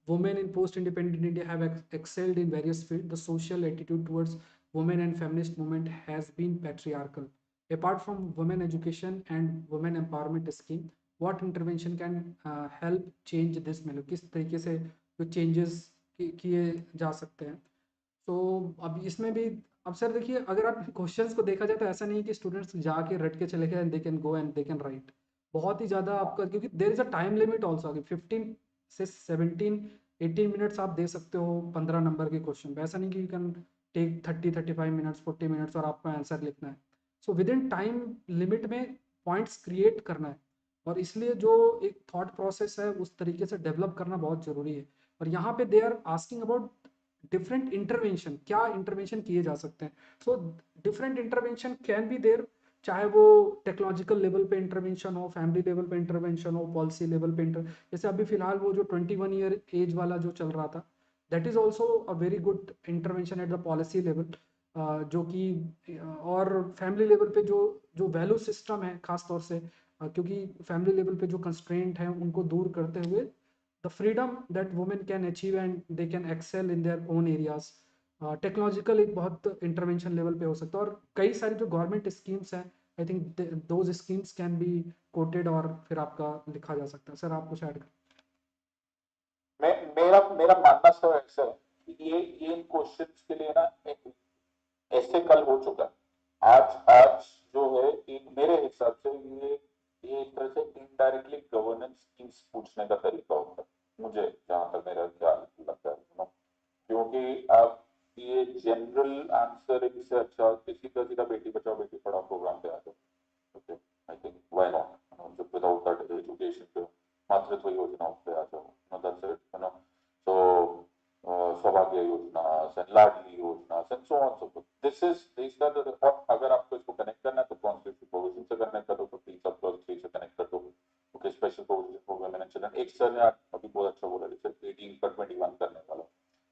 women in post independent India have excelled in various field, the social attitude towards women and feminist movement has been patriarchal. Apart from women education and women empowerment scheme, what intervention can help change this milieu? किस तरीके से जो changes किए जा सकते हैं। तो अब इसमें भी, अब सर देखिए, अगर आप क्वेश्चंस को देखा जाए तो ऐसा नहीं है कि स्टूडेंट्स जाके रट के चले गए and they can go and they can write. बहुत ही ज़्यादा आपका, क्योंकि there is a time limit also, 15 से 17 18 मिनट्स आप दे सकते हो 15 नंबर के क्वेश्चन पे। ऐसा नहीं कि you can take 30 35 minutes 40 minutes और आपको आंसर लिखना है। So within time limit में पॉइंट्स क्रिएट करना है, और इसलिए जो एक थॉट प्रोसेस है उस तरीके से डेवलप करना बहुत ज़रूरी है। और यहाँ पे they are asking about different intervention, क्या इंटरवेंशन किए जा सकते हैं। So different intervention can be there, चाहे वो टेक्नोलॉजिकल लेवल पे इंटरवेंशन हो, फैमिली लेवल पे इंटरवेंशन हो, पॉलिसी लेवल पे जैसे अभी फिलहाल वो जो 21 ईयर एज वाला जो चल रहा था, that is also a very good intervention at the policy level. जो कि और फैमिली लेवल पे जो जो वैल्यू सिस्टम है खास तौर से, क्योंकि फैमिली लेवल पे जो कंस्ट्रेंट हैं उनको दूर करते हुए the freedom that women can achieve and they can excel in their own areas। Technological एक बहुत इंटरवेंशन लेवल पे हो सकता है, और कई सारी जो गवर्नमेंट स्कीम्स हैं, I think those schemes can be coated और फिर आपका लिखा जा सकता है। सर आप कुछ ऐड करें। मेरा मेरा मानना सर ऐसा है कि ये इन क्वेश्चंस के लिए ना ऐसे कल हो चुका है। आज आज जो है एक मेरे हिसाब से ये एक तरह से इनडायरेक्टली गवर्नेंस स्कीम्स पूछने का तरीका होता है, मुझे जहां तक मेरा ख्याल लगता है, क्योंकि आप ये जनरल आंसरिंग से अच्छा किसी का सीधा बेटी बचाओ बेटी पढ़ाओ प्रोग्राम पे आ जाओ। Okay, I think why not, जब विदाउट दैट एजुकेशन पे मातृत्व योजना पे आ जाओ, दैट्स इट, सो सौभाग्य Yojana, Ladli Yojana, so on so forth. This is this are the, और अगर आपको इसको कनेक्ट करना है तो कॉन्स्टिट्यूशन प्रोविजन से कनेक्ट कर दो, 15 सब क्लॉज 3 से कनेक्ट कर दो। Okay, special provision for women and children, एक सर ने अभी बहुत अच्छा बोला, जैसे 18 का 21 करने वाला,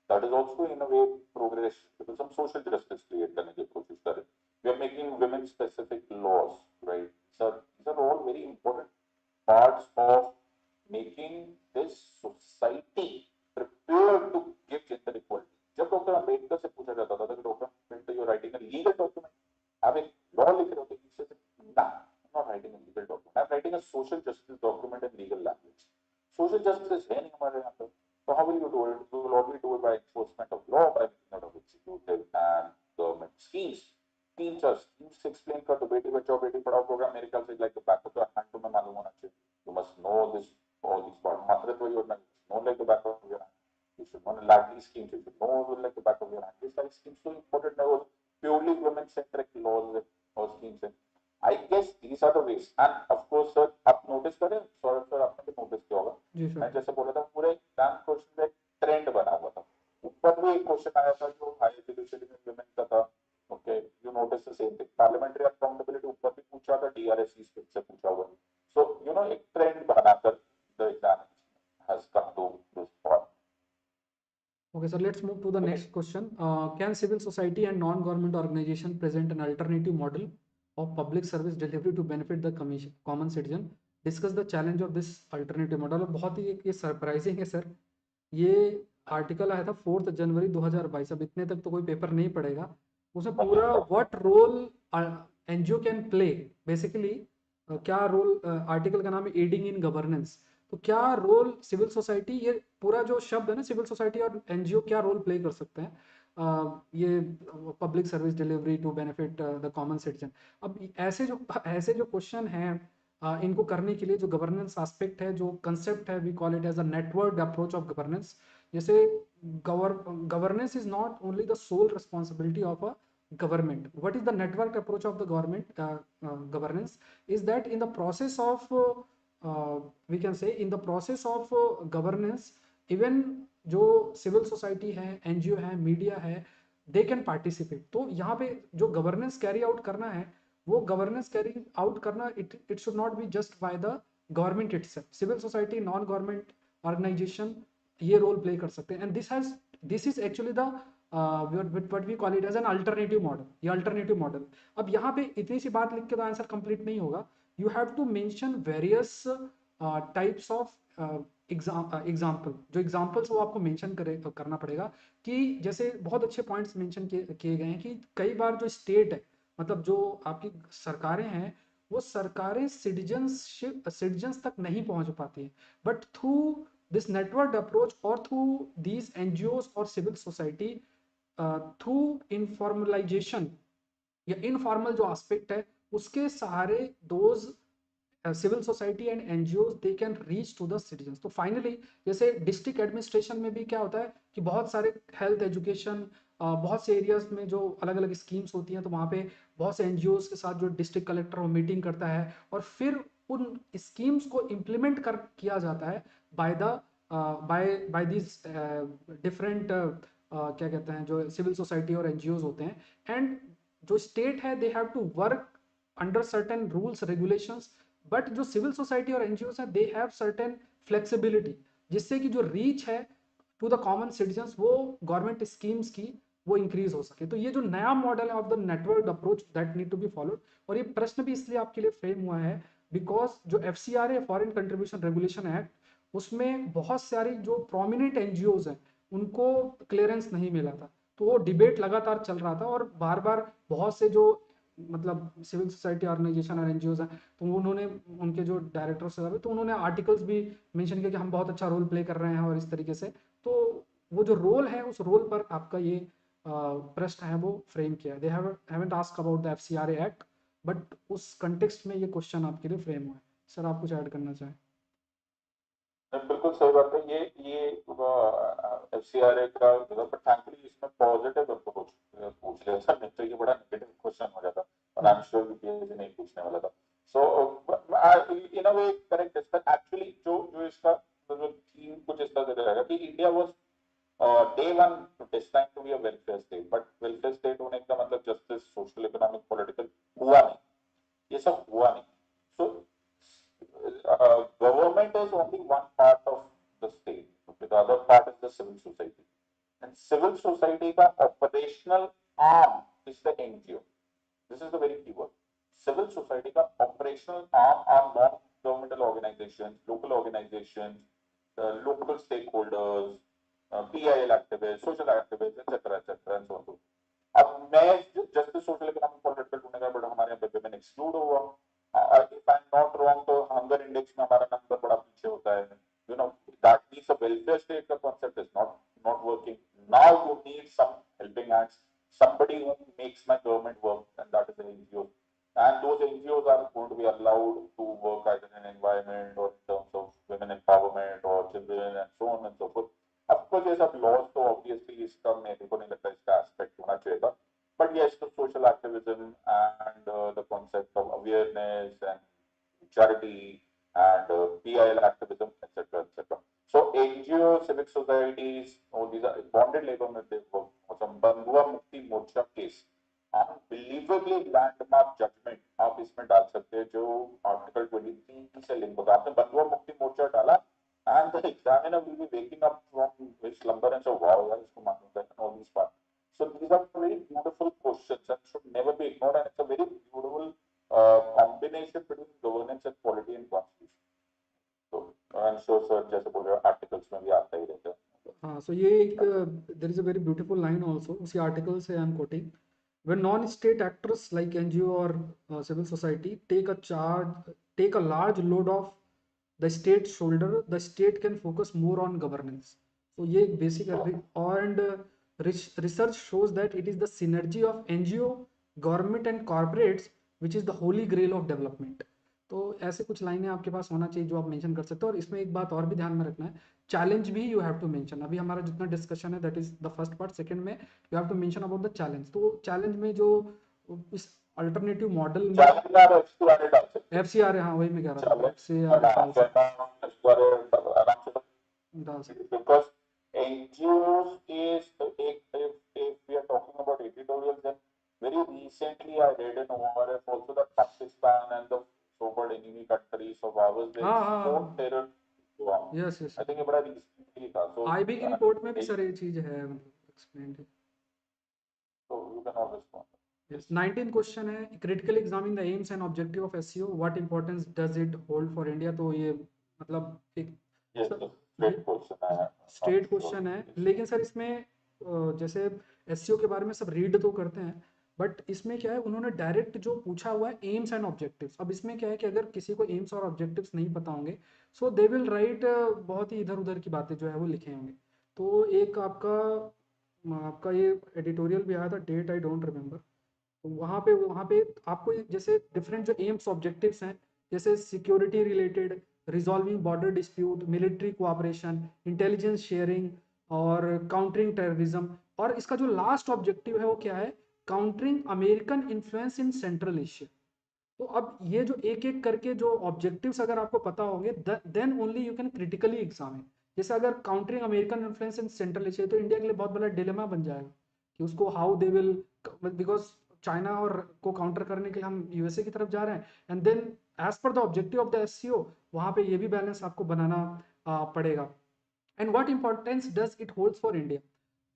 that is also in a way progress, because some social justice create करने की कोशिश कर रहे हैं। We are making women specific laws, right? So these are all very important parts of making this society prepared to give gender equality। जब doctor Ambedkar से पूछा जाता था कि doctor Ambedkar you writing a legal document, आप एक लॉ लिख रहे होते, इससे ना, I'm not writing a legal document, I'm writing a social justice document in legal language। social justice है नहीं हमारे यहाँ पे, so how will you do it? You will only do it by enforcement of law, by making out of executive and government schemes। तीन चार schemes से explain कर दो, बेटी बचाओ बेटी पढ़ाओ प्रोग्राम मेरे ख्याल से like the back of your hand तुम्हें मालूम होना चाहिए। You must know this, all these parts। मातृत्व योजना, you know like the back of your hand। You should know Ladli schemes, you should know like the back of your hand। ये सारी schemes so important है, और purely women centric laws और schemes है। I guess these are the ways, and of course sir आप notice करें, Saurabh sir आपने भी notice किया होगा, जी मैं सर। जैसे बोला था पूरे एग्जाम क्वेश्चन में ट्रेंड बना हुआ था। ऊपर भी एक क्वेश्चन आया था जो हाई एजुकेशन में वुमेन का था। Okay, you notice the same thing, parliamentary accountability ऊपर भी पूछा था, डीआरएससी से पूछा हुआ। सो यू नो एक ट्रेंड बनाकर the exam has come to this point. Okay, sir, let's move to the next question. Can civil society and non-government organization present an alternative model of public service delivery to benefit the common citizen? Discuss the challenge of this alternative model। और बहुत ही ये surprising है sir, ये article आया था 4 जनवरी 2022। अब इतने तक तो कोई पेपर नहीं पड़ेगा, उसमें पूरा what role NGO can play, basically क्या रोल, आर्टिकल का नाम है एडिंग इन गवर्नेंस। तो क्या रोल सिविल सोसाइटी, ये पूरा जो शब्द है ना, सिविल सोसाइटी और एनजीओ क्या रोल प्ले कर सकते हैं ये public service delivery to benefit the common citizen. अब ऐसे जो क्वेश्चन हैं, इनको करने के लिए जो गवर्नेंस एस्पेक्ट है, जो कंसेप्ट है, we call it as a network approach of governance. जैसे governance is not only the sole responsibility of a government। What is the network approach of the government governance is that in the process of we can say in the process of governance, even जो civil society है, NGO है, media है, they can participate. तो यहाँ पे जो governance carry out करना है, वो गवर्नेंस कैरी आउट करना, it should not be just by the government itself. Civil society, non government organisation ये रोल प्ले कर सकते हैं, and this is actually the what we call it as an alternative model। ये alternative model। अब यहाँ पे इतनी सी बात लिख के तो आंसर कंप्लीट नहीं होगा। You have to mention various types of example. जो एग्जाम्पल्स वो आपको मेंशन करना पड़ेगा, कि जैसे बहुत अच्छे पॉइंट्स मेंशन किए गए हैं कि कई बार जो स्टेट है, मतलब जो आपकी सरकारें हैं, वो सरकारें सिटीजन्स तक नहीं पहुंच पाती हैं, but through this networked approach or through these NGOs or civil society through informalization या इनफॉर्मल जो एस्पेक्ट है उसके सहारे those civil society and NGOs they can reach to the citizen. तो फाइनली जैसे डिस्ट्रिक्ट एडमिनिस्ट्रेशन में भी क्या होता है कि बहुत सारे हेल्थ एजुकेशन बहुत से एरियाज में जो अलग अलग स्कीम्स होती हैं तो वहाँ पे बहुत से एनजीओज के साथ जो डिस्ट्रिक्ट कलेक्टर वो मीटिंग करता है और फिर उन स्कीम्स को इम्प्लीमेंट कर किया जाता है by the by by this different क्या कहते हैं जो सिविल सोसाइटी और एनजीओज होते हैं। एंड जो स्टेट है they have to work under certain rules regulations, but जो सिविल सोसाइटी और एनजीओ है दे हैव सर्टेन फ्लेक्सिबिलिटी जिससे कि जो रीच है टू द कॉमन सिटीजन वो गवर्नमेंट स्कीम्स की वो इंक्रीज हो सके। तो ये जो नया मॉडल है of the network approach that need to be followed, और ये प्रश्न भी इसलिए आपके लिए फ्रेम हुआ है बिकॉज जो FCRA foreign contribution regulation act उसमें बहुत सारी जो प्रोमिनेंट एनजीओज हैं उनको क्लियरेंस नहीं मिला था। तो वो डिबेट लगातार चल रहा था और बार बार बहुत से जो मतलब सिविल सोसाइटी ऑर्गेनाइजेशन और एनजीओ हैं तो उन्होंने उनके जो डायरेक्टर्स हैं तो उन्होंने आर्टिकल्स भी मेंशन किया कि हम बहुत अच्छा रोल प्ले कर रहे हैं और इस तरीके से। तो वो जो रोल है उस रोल पर आपका ये प्रश्न है वो फ्रेम किया। They haven't ask about the FCRA act but उस कंटेक्स्ट में ये क्वेश्चन आपके लिए फ्रेम हुआ है। सर आप कुछ ऐड करना चाहें? बिल्कुल सही बात है। ये FCRA का बट थैंकफुली इसमें पॉजिटिव अप्रोच पूछ लिया सर, नहीं तो ये बड़ा नेगेटिव क्वेश्चन हो जाता और आई एम श्योर यूपीएससी नहीं पूछने वाला था। सो इन अ वे करेक्ट है सर। एक्चुअली जो जो इसका जो थीम कुछ इस तरह से रहेगा कि India was day one destined to be a welfare state, but welfare state होने का मतलब जस्टिस सोशल इकोनॉमिक पॉलिटिकल हुआ नहीं, ये सब हुआ नहीं। सो government is only one part of the state. Okay, the other part is the civil society. And civil society का operational arm is the NGO. This is the very key word. Civil society का operational arm are non-governmental organizations, local organizations, local stakeholders, PIL activists, social activists, etc., and so on. अब मैं justice social economic political ढूंढने का but हमारे यहाँ पे women exclude हुआ। If I am not wrong तो हंगर इंडेक्स में हमारा नंबर बड़ा पीछे होता है। You know that means a welfare state का concept is not working. Now you need some helping hands, somebody who makes my government work, and that is an NGO. And those NGOs are going to be allowed to work either in environment or in terms of women empowerment or children and so on and so forth. Of course, ये सब laws तो obviously इसका मेरे को नहीं लगता इसका aspect होना चाहिए था. But yes, the social activism and the concept of awareness and charity and PIL activism, etc., etc. So NGO, civic societies, all these are bonded labor network. Some बंधुआ Mukti Morcha case, unbelievably landmark judgment आप इसमें डाल सकते हैं जो article 23 से link होता है। आपने बंधुआ मुक्ति मोर्चा डाला and the examiner will be waking up from his slumber and say, wow, yaar, isko मालूम था and all these parts. So these are very beautiful questions and should never be ignored, and it's a very beautiful combination between governance and quality and constitution. So I'm sure sir जैसे बोल रहे हो articles में भी आता ही रहता है। हाँ, सो ये एक there is a very beautiful line also उसी आर्टिकल से I am quoting. when non-state actors like NGO or civil society take a large load off the state's shoulder, the state can focus more on governance. So ये एक basic and research shows that it is the synergy of NGO, government and corporates which is the holy grail of development. तो ऐसे कुछ लाइनें आपके पास होना चाहिए जो आप मेंशन कर सकते हो। और इसमें एक बात और भी ध्यान में रखना है, चैलेंज भी यू हैव टू मेंशन। अभी हमारा जितना डिस्कशन है that is the first part, second में you have to mention about the challenge. तो चैलेंज में जो इस अल्टरनेटिव मॉडल में FCRA, हाँ वही मैं कह रहा था, FCRA डाल सकते because NGOs is if we are talking about editorials, then very recently I read an ORF also that Pakistan and the so-called enemy countries of ours they export terror to us. Yes yes, I think ये बड़ा recently था। So IB की report में भी sir ये चीज है explained है। So you can always go. Yes, 19th question है, critically examine the aims and objective of SEO, what importance does it hold for India? तो ये मतलब एक स्टेट क्वेश्चन है, लेकिन सर इसमें जैसे SEO के बारे में सब रीड तो करते हैं बट इसमें क्या है, उन्होंने डायरेक्ट जो पूछा हुआ है एम्स एंड ऑब्जेक्टिव्स। अब इसमें क्या है कि अगर किसी को एम्स और ऑब्जेक्टिव्स नहीं पता होंगे, सो दे विल राइट बहुत ही इधर उधर की बातें जो है वो लिखे होंगे। तो एक आपका आपका ये एडिटोरियल भी आया था, डेट आई डोंट रिमेम्बर। तो वहाँ पे आपको जैसे डिफरेंट जो एम्स ऑब्जेक्टिव्स हैं, जैसे security related, resolving border dispute, military cooperation, intelligence sharing और काउंटरिंग टेररिज्म। और इसका जो लास्ट ऑब्जेक्टिव है वो क्या है, countering American influence in Central Asia. तो अब ये जो एक एक करके जो ऑब्जेक्टिव्स अगर आपको पता होंगे, then only you can critically examine. जैसे अगर countering American influence in Central Asia, तो इंडिया के लिए बहुत बड़ा डिलेमा बन जाएगा कि उसको how they will, because China और को काउंटर करने के लिए हम यूएसए की तरफ जा रहे हैं, and then as per the objective of the SCO वहाँ पे ये भी बैलेंस आपको बनाना पड़ेगा। And what importance does it holds for India.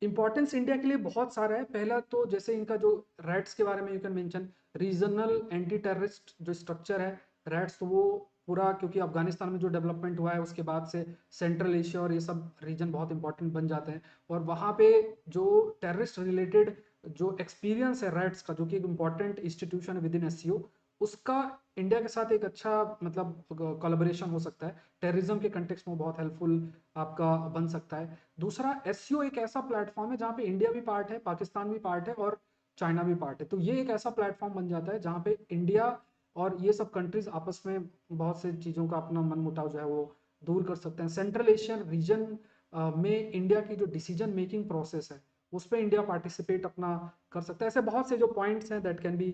Importance India के लिए बहुत सारा है। पहला तो जैसे इनका जो रैट्स के बारे में you can mention, regional anti terrorist जो स्ट्रक्चर है रैट्स, तो वो पूरा, क्योंकि अफगानिस्तान में जो डेवलपमेंट हुआ है उसके बाद से सेंट्रल एशिया और ये सब रीजन बहुत इंपॉर्टेंट बन जाते हैं। और वहाँ पे जो टेररिस्ट रिलेटेड जो एक्सपीरियंस है रैट्स का, जो कि एक इम्पॉर्टेंट इंस्टीट्यूशन है विद इन एससीओ, उसका इंडिया के साथ एक अच्छा मतलब कोलैबोरेशन हो सकता है, टेररिज्म के कंटेक्स्ट में बहुत हेल्पफुल आपका बन सकता है। दूसरा, एससीओ एक ऐसा प्लेटफॉर्म है जहाँ पे इंडिया भी पार्ट है, पाकिस्तान भी पार्ट है और चाइना भी पार्ट है। तो ये एक ऐसा प्लेटफॉर्म बन जाता है जहाँ पे इंडिया और ये सब कंट्रीज आपस में बहुत से चीज़ों का अपना मन मुटाव जो है वो दूर कर सकते हैं। सेंट्रल एशियन रीजन में इंडिया की जो डिसीजन मेकिंग प्रोसेस है उस पर इंडिया पार्टिसिपेट अपना कर सकता है। ऐसे बहुत से जो पॉइंट्स हैं दैट कैन बी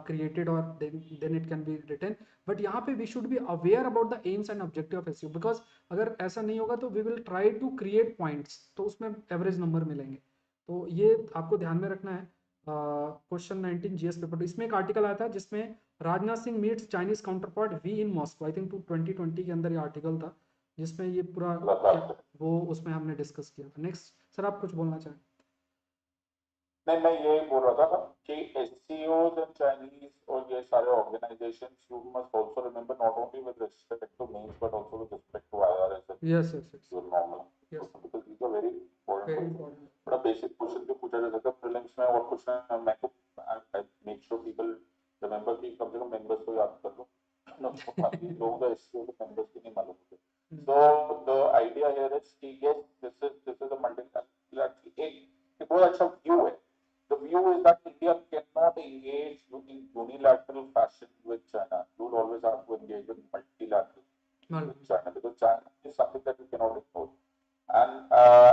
क्रिएटेड और then it can be written. But यहाँ पे we should be aware about the aims and objective of SEO, because अगर ऐसा नहीं होगा तो we will try to create points, तो उसमें एवरेज नंबर मिलेंगे। तो ये आपको ध्यान में रखना है। क्वेश्चन 19 जीएस पेपर, इसमें एक आर्टिकल आया था जिसमें Rajnath Singh meets Chinese counterpart Wei in Moscow, I think 2020 के अंदर ये आर्टिकल था जिसमें ये पूरा वो उसमें हमने डिस्कस किया था। नेक्स्ट सर, आप कुछ बोलना चाहें? नहीं, मैं यही बोल रहा था कि एससीओज एंड चाइनीज और ये सारे organisations, you must also remember not only with respect to mains but also with respect to IRS and yes yes yes your normal, yes, because these are very important very question. Important. बड़ा basic question भी पूछा जा सकता है prelims में, और कुछ मैं को I make sure people remember कि कम से कम मेंबर्स को याद कर लो। बाकी लोगों का एससीओ के मेंबर्स की नहीं मालूम होते। So the idea here is कि yes, this is a multi एक बहुत अच्छा व्यू है। The view is that India cannot engage in unilateral fashion with China. You will always have to engage in multilateral with China, because China is something that you cannot ignore. And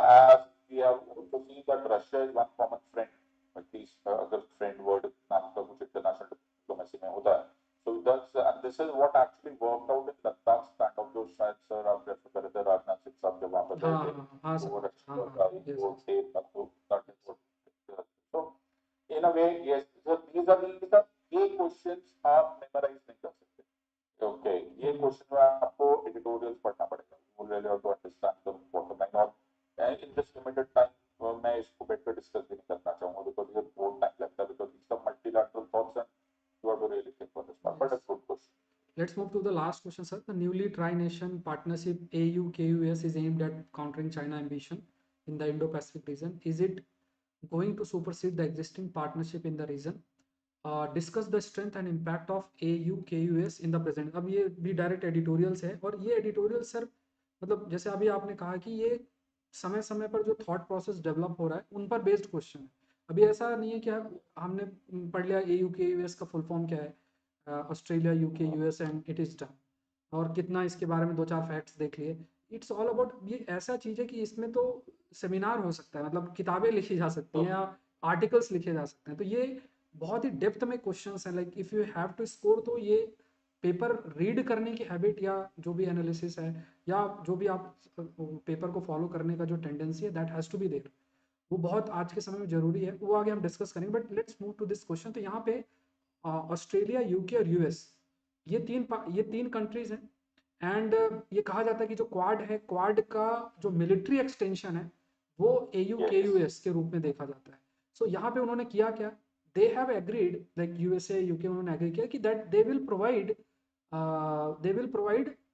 as we have also seen that Russia is one common friend, at least अगर friend word नाम का कुछ international diplomacy में होता है, so that's this is what actually worked out in Ladakh standoff, जो शायद sir आप रेफर कर रहे थे, राजनाथ सिंह साहब जब वहाँ पर गए थे, हाँ तो वो सर, हाँ रक्षा हाँ, का यस वो यस थे, तो that is what, so in a way yes, so these are ये questions आप memorize नहीं कर सकते। ओके, ये क्वेश्चन में आपको एडिटोरियल्स पढ़ना पड़ेगा, you really have to understand the bottom line. और इन दिस लिमिटेड टाइम मैं इसको बैठकर डिस्कस भी नहीं करना चाहूंगा, बिकॉज ये बहुत टाइम लगता है, because it's a multilateral thoughts and you have to really think on this part, but it's good question. Let's move to the last question, sir. The newly tri-nation partnership AU-KUS is aimed at countering China ambition in the Indo-Pacific region. Is it going to supersede the existing partnership in the region? Discuss the strength and impact of AU-KUS in the present. अब ये भी direct editorials है, और ये editorial sir मतलब जैसे अभी आपने कहा कि ये समय समय पर जो थॉट प्रोसेस डेवलप हो रहा है उन पर बेस्ड क्वेश्चन है। अभी ऐसा नहीं है कि हमने पढ़ लिया AU-KUS का फुल फॉर्म क्या है, Australia UK US and it is done, और कितना इसके बारे में दो चार फैक्ट्स देख लिए। इट्स ऑल अबाउट, ये ऐसा चीज़ है कि इसमें तो सेमिनार हो सकता है, मतलब किताबें लिखी जा सकती हैं या आर्टिकल्स लिखे जा सकते हैं। तो ये बहुत ही डेप्थ में क्वेश्चंस हैं, like if you have to score, तो ये पेपर रीड करने की हैबिट या जो भी एनालिसिस है या जो भी आप पेपर को फॉलो करने का जो टेंडेंसी है that has to be there, वो बहुत आज के समय में जरूरी है। वो आगे हम डिस्कस करेंगे, but let's move to this question. तो यहाँ पे ऑस्ट्रेलिया, यूके और यूएस, ये तीन कंट्रीज हैं। एंड ये कहा जाता है कि जो क्वाड है, क्वाड का जो मिलिट्री एक्सटेंशन है वो एयू के यस, यूएस के रूप में देखा जाता है। सो यहाँ पे उन्होंने किया क्या, they have agreed, like USA UK, उन्होंने एग्री किया कि that they will provide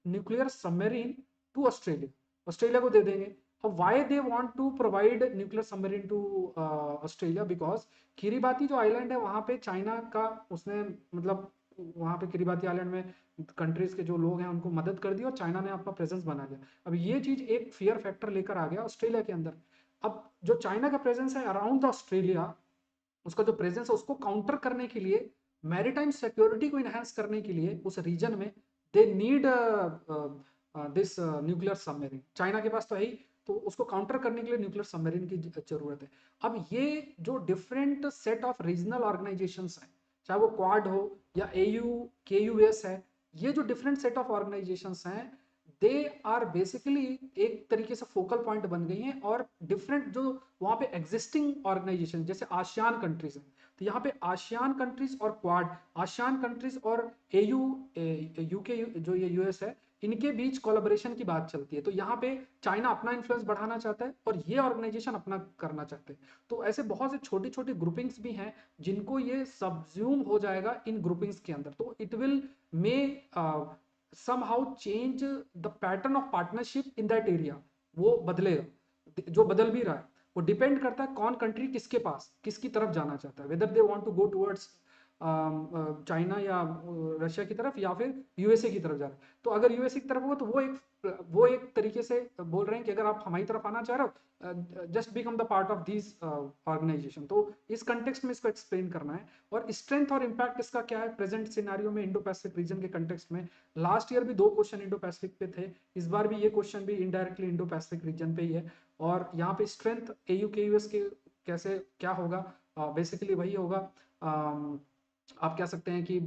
nuclear submarine to Australia, Australia को दे देंगे। Why they want to provide nuclear submarine to Australia? Because Kiribati जो आइलैंड है वहाँ पे चाइना का उसने मतलब वहाँ पे किरीबाती आइलैंड में कंट्रीज के जो लोग हैं उनको मदद कर दी और चाइना ने अपना प्रेजेंस बना लिया। अब ये चीज एक फियर फैक्टर लेकर आ गया ऑस्ट्रेलिया के अंदर। अब जो चाइना का प्रेजेंस है अराउंड द ऑस्ट्रेलिया, उसका जो प्रेजेंस है उसको काउंटर करने के लिए, मैरीटाइम सिक्योरिटी को इनहेंस करने के लिए उस रीजन में they need this nuclear submarine. China के पास तो है ही, तो उसको काउंटर करने के लिए न्यूक्लियर सबमरीन की जरूरत है। अब ये जो different set of regional organisations हैं, चाहे वो क्वाड हो या एयू के यूएस है, ये जो डिफरेंट सेट ऑफ ऑर्गेनाइजेशंस हैं दे आर बेसिकली एक तरीके से फोकल पॉइंट बन गई हैं। और डिफरेंट जो वहाँ पे एग्जिस्टिंग ऑर्गेनाइजेशन जैसे आसियान कंट्रीज हैं, तो यहाँ पे आसियान कंट्रीज और क्वाड, आसियान कंट्रीज और एयू यूके जो ये यूएस है, इनके बीच कोलैबोरेशन की बात चलती है। तो यहाँ पे चाइना अपना इन्फ्लुएंस बढ़ाना चाहता है और ये ऑर्गेनाइजेशन अपना करना चाहते हैं। तो ऐसे बहुत से छोटी छोटी ग्रुपिंग्स भी हैं जिनको ये सब्ज्यूम हो जाएगा इन ग्रुपिंग्स के अंदर। तो it will may somehow change the pattern of partnership in that area। वो बदलेगा, जो बदल भी रहा है वो डिपेंड करता है कौन कंट्री किसके पास किसकी तरफ जाना चाहता है, whether they want to go towards China या रशिया की तरफ या फिर यूएसए की तरफ जा रहा है। तो अगर यूएसए की तरफ होगा तो वो एक तरीके से बोल रहे हैं कि अगर आप हमारी तरफ आना चाह रहे हो just become the part of this organisation. तो इस कंटेक्स्ट में इसको एक्सप्लेन करना है। और स्ट्रेंथ और इम्पैक्ट इसका क्या है प्रेजेंट सिनारियो में इंडो पैसिफिक रीजन के कंटेक्स्ट में। लास्ट ईयर भी 2 क्वेश्चन इंडो पैसिफिक पे थे, इस बार भी ये क्वेश्चन भी इनडायरेक्टली इंडो पैसिफिक रीजन पे ही है। और यहाँ पे स्ट्रेंथ एयू के यूएस के कैसे क्या होगा, बेसिकली वही होगा। आप कह सकते हैं कि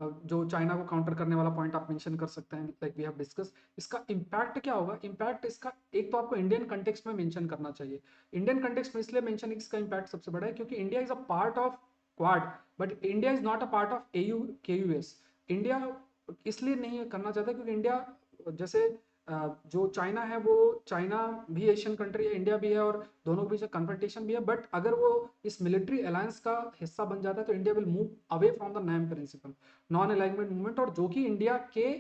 जो चाइना को काउंटर करने वाला पॉइंट आप मेंशन कर सकते हैं, लाइक वी हैव डिस्कस। इसका इम्पैक्ट क्या होगा, इम्पैक्ट इसका एक तो आपको इंडियन कंटेक्स्ट में मेंशन करना चाहिए। इंडियन कंटेक्स्ट में इसलिए मेंशन इसका इम्पैक्ट सबसे बड़ा है क्योंकि India is a part of quad but India is not a part of AU के यूएस। इंडिया इसलिए नहीं करना चाहता क्योंकि इंडिया जैसे जो चाइना है वो चाइना भी एशियन कंट्री है, इंडिया भी है और दोनों के बीच कन्फ्रंटेशन भी है। बट अगर वो इस मिलिट्री अलायंस का हिस्सा बन जाता है तो India will move away from the NAM principle, non alignment movement, और जो कि इंडिया के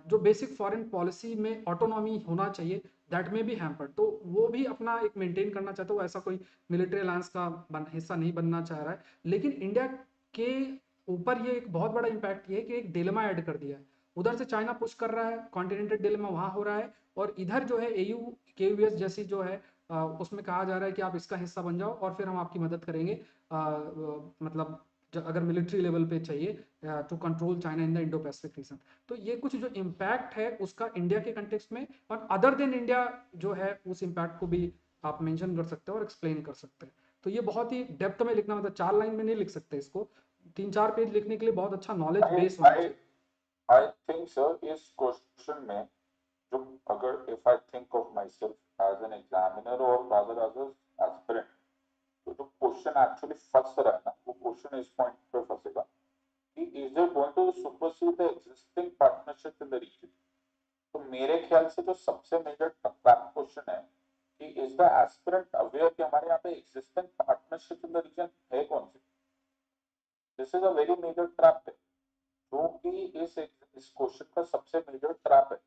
जो बेसिक फॉरेन पॉलिसी में ऑटोनॉमी होना चाहिए दैट में भी हैम्पर्ड। तो वो भी अपना एक मेंटेन करना चाहता है, वो ऐसा कोई मिलिट्री अलायंस का हिस्सा नहीं बनना चाह रहा है। लेकिन इंडिया के ऊपर ये एक बहुत बड़ा इम्पैक्ट ये है कि एक डिलेमा ऐड कर दिया है। उधर से चाइना पुश कर रहा है, कॉन्टिनेंटल डिलेमा वहां हो रहा है, और इधर जो है एयू के यूएस जैसी जो है उसमें कहा जा रहा है कि आप इसका हिस्सा बन जाओ और फिर हम आपकी मदद करेंगे, मतलब अगर मिलिट्री लेवल पे चाहिए to control China in the Indo Pacific region. तो ये कुछ जो इम्पैक्ट है उसका इंडिया के कंटेक्स्ट में और अदर देन इंडिया जो है उस इम्पैक्ट को भी आप मेंशन कर सकते हो और एक्सप्लेन कर सकते हैं। तो ये बहुत ही डेप्थ में लिखना, मतलब 4 लाइन में नहीं लिख सकते इसको, 3-4 पेज लिखने के लिए बहुत अच्छा नॉलेज बेस होना चाहिए। आई थिंक सर इस क्वेश्चन में जो अगर if I think of myself as an examiner और रादर एज एस्पिरेंट, तो जो क्वेश्चन एक्चुअली फंस रहा है ना वो क्वेश्चन इस पॉइंट पे फंसेगा कि is it going to supersede the existing partnership in the region. तो मेरे ख्याल से जो सबसे मेजर ट्रैप क्वेश्चन है कि इज द एस्पिरेंट अवेयर कि हमारे यहाँ पे existing partnership in the region है कौन सी। This is a very major trap है जो कि इस क्वेश्चन का सबसे मेजर ट्रैप है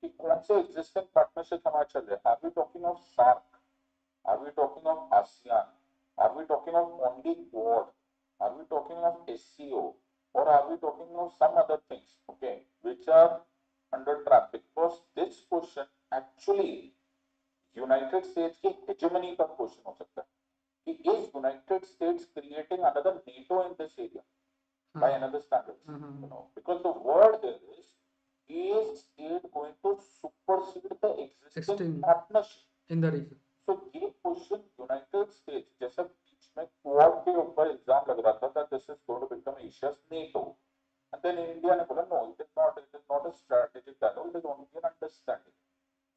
कि कौन से एग्जिस्टिंग पार्टनरशिप हमारे चल रहे हैं। Are we talking of SAARC, are we talking of ASEAN, are we talking of only Quad, are we talking of SCO, or are we talking of some other things, okay, which are under trap? Because this question actually United states की hegemony का question हो सकता है कि is United states creating another NATO in this area by another standards, you know, because the word here is it going to supersede the existing partnership in the region? So ये question United states जैसा बीच में quad के ऊपर exam लग रहा था that this is going to become Asia's NATO, and then India ने बोला no, it is not a strategic dialogue, it is only an understanding.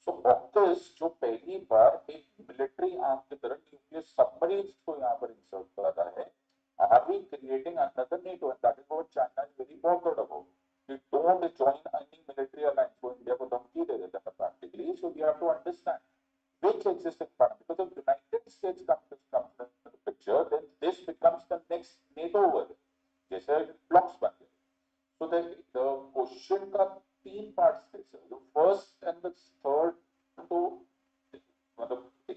So ऑक्टस जो पहली बार एक मिलिट्री आर्म की तरह न्यूक्लियर सबमरीन्स को यहाँ पर इंसर्ट कर रहा है, are we creating another NATO? And that is what China is very bothered about. We don't join any military alliance. So India को धमकी दे देता है practically. So we have to understand which existing partner. Because if the United States comes into the picture, then this becomes the next NATO world. जैसे blocks बन गए. So the question का 3 parts थे. The first and the third तो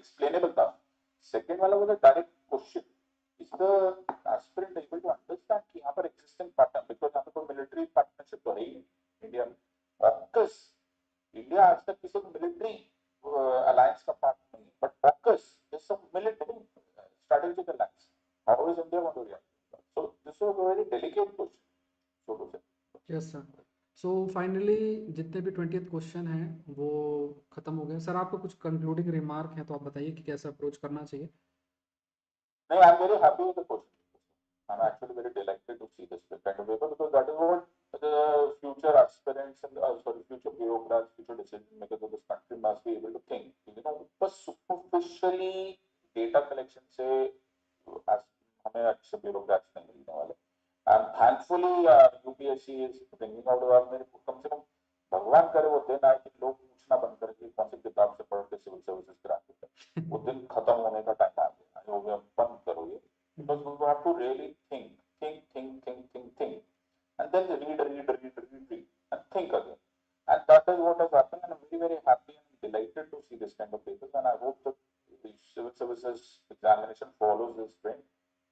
explainable था. Second वाला was a direct question. Is the aspirant able to understand कि यहाँ पर एक्सिस्टिंग पार्टनर, बिकॉज यहाँ पे कोई मिलिट्री पार्टनरशिप तो है ही इंडिया में. ऑकस इंडिया आज तक किसी मिलिट्री अलायंस का पार्ट नहीं, but AUKUS is some military strategic alliance. How is India going to react? So this was a very delicate question, so to say. Yes sir. So finally जितने भी 20th question हैं वो खत्म हो गए. Sir आपको कुछ कंक्लूडिंग रिमार्क हैं तो आप बताइए कि कैसे अप्रोच करना चाहिए. No, I'm very happy with the question. I'm actually very delighted to see this kind of paper because that is what the future aspirants and sorry, future bureaucrats, future decision makers of this country must be able to think. You know, बस superficially data collection से हमें अच्छे bureaucrats नहीं मिलने वाले. And thankfully, UPSC is bringing out मेरे को कम से कम भगवान करे वो दिन आए कि लोग पूछना बंद करें कि कौन सी किताब से पढ़ के सिविल सर्विसेज क्रैक होता है. वो दिन खत्म होने का टाइम आ गया. आई होप बंद करो ये, because we have to really think, and then read, and think again. And that is what has happened, and I'm very, very happy and delighted to see this kind of papers, and I hope that the civil services examination follows this trend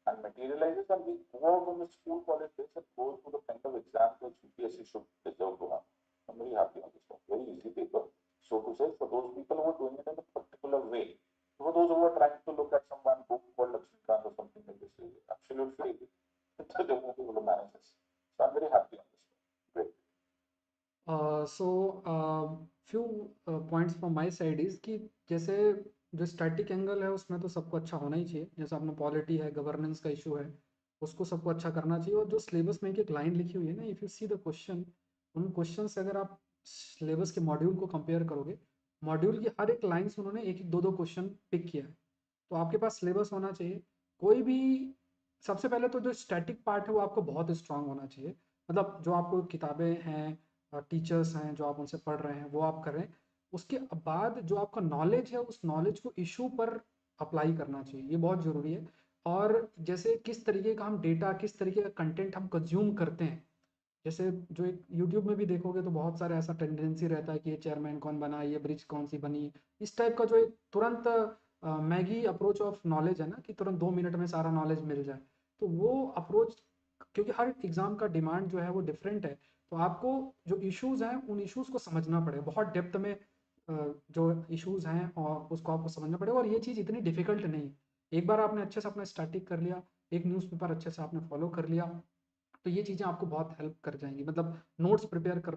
and materializes, and we go out on the school college days and go through the kind of exams which UPSC should deserve to have. I'm very happy on this one. Very easy paper, so to say, for those people who are doing it in a particular way. For those who are trying to look at some book called Lakshmikant or something like this, absolute failure. They won't be able to manage this. So I'm very happy on this one. Great. Few points from my side is कि जैसे जो static angle है उसमें तो सबको अच्छा होना ही चाहिए. जैसे आपने पॉलिटी है, गवर्नेंस का इशू है, उसको सबको अच्छा करना चाहिए. और जो सिलेबस में एक लाइन लिखी हुई है ना, if you see the question, उन क्वेश्चन से अगर आप सिलेबस के मॉड्यूल को कंपेयर करोगे, मॉड्यूल की हर एक लाइन से उन्होंने एक एक दो दो क्वेश्चन पिक किया है. तो आपके पास सिलेबस होना चाहिए. कोई भी सबसे पहले तो जो स्टैटिक पार्ट है वो आपको बहुत स्ट्रांग होना चाहिए. मतलब जो आपको किताबें हैं, टीचर्स हैं जो आप उनसे पढ़ रहे हैं वो आप करें. उसके बाद जो आपका नॉलेज है उस नॉलेज को इशू पर अप्लाई करना चाहिए. ये बहुत ज़रूरी है. और जैसे किस तरीके का हम डेटा, किस तरीके का कंटेंट हम कंज्यूम करते हैं. जैसे जो एक यूट्यूब में भी देखोगे तो बहुत सारे ऐसा टेंडेंसी रहता है कि ये चेयरमैन कौन बना, ये ब्रिज कौन सी बनी, इस टाइप का जो एक तुरंत मैगी अप्रोच ऑफ नॉलेज है ना, कि तुरंत 2 मिनट में सारा नॉलेज मिल जाए. तो वो अप्रोच, क्योंकि हर एग्ज़ाम का डिमांड जो है वो डिफरेंट है. तो आपको जो इश्यूज़ हैं उन इश्यूज़ को समझना पड़ेगा बहुत डेप्थ में. जो इश्यूज़ हैं और उसको आपको समझना पड़ेगा. और ये चीज़ इतनी डिफिकल्ट नहीं है. एक बार आपने अच्छे से अपना स्टैटिक कर लिया, एक न्यूज़पेपर अच्छे से आपने फॉलो कर लिया, तो ये चीज़ें आपको बहुत हेल्प कर जाएंगी. मतलब नोट्स प्रिपेयर कर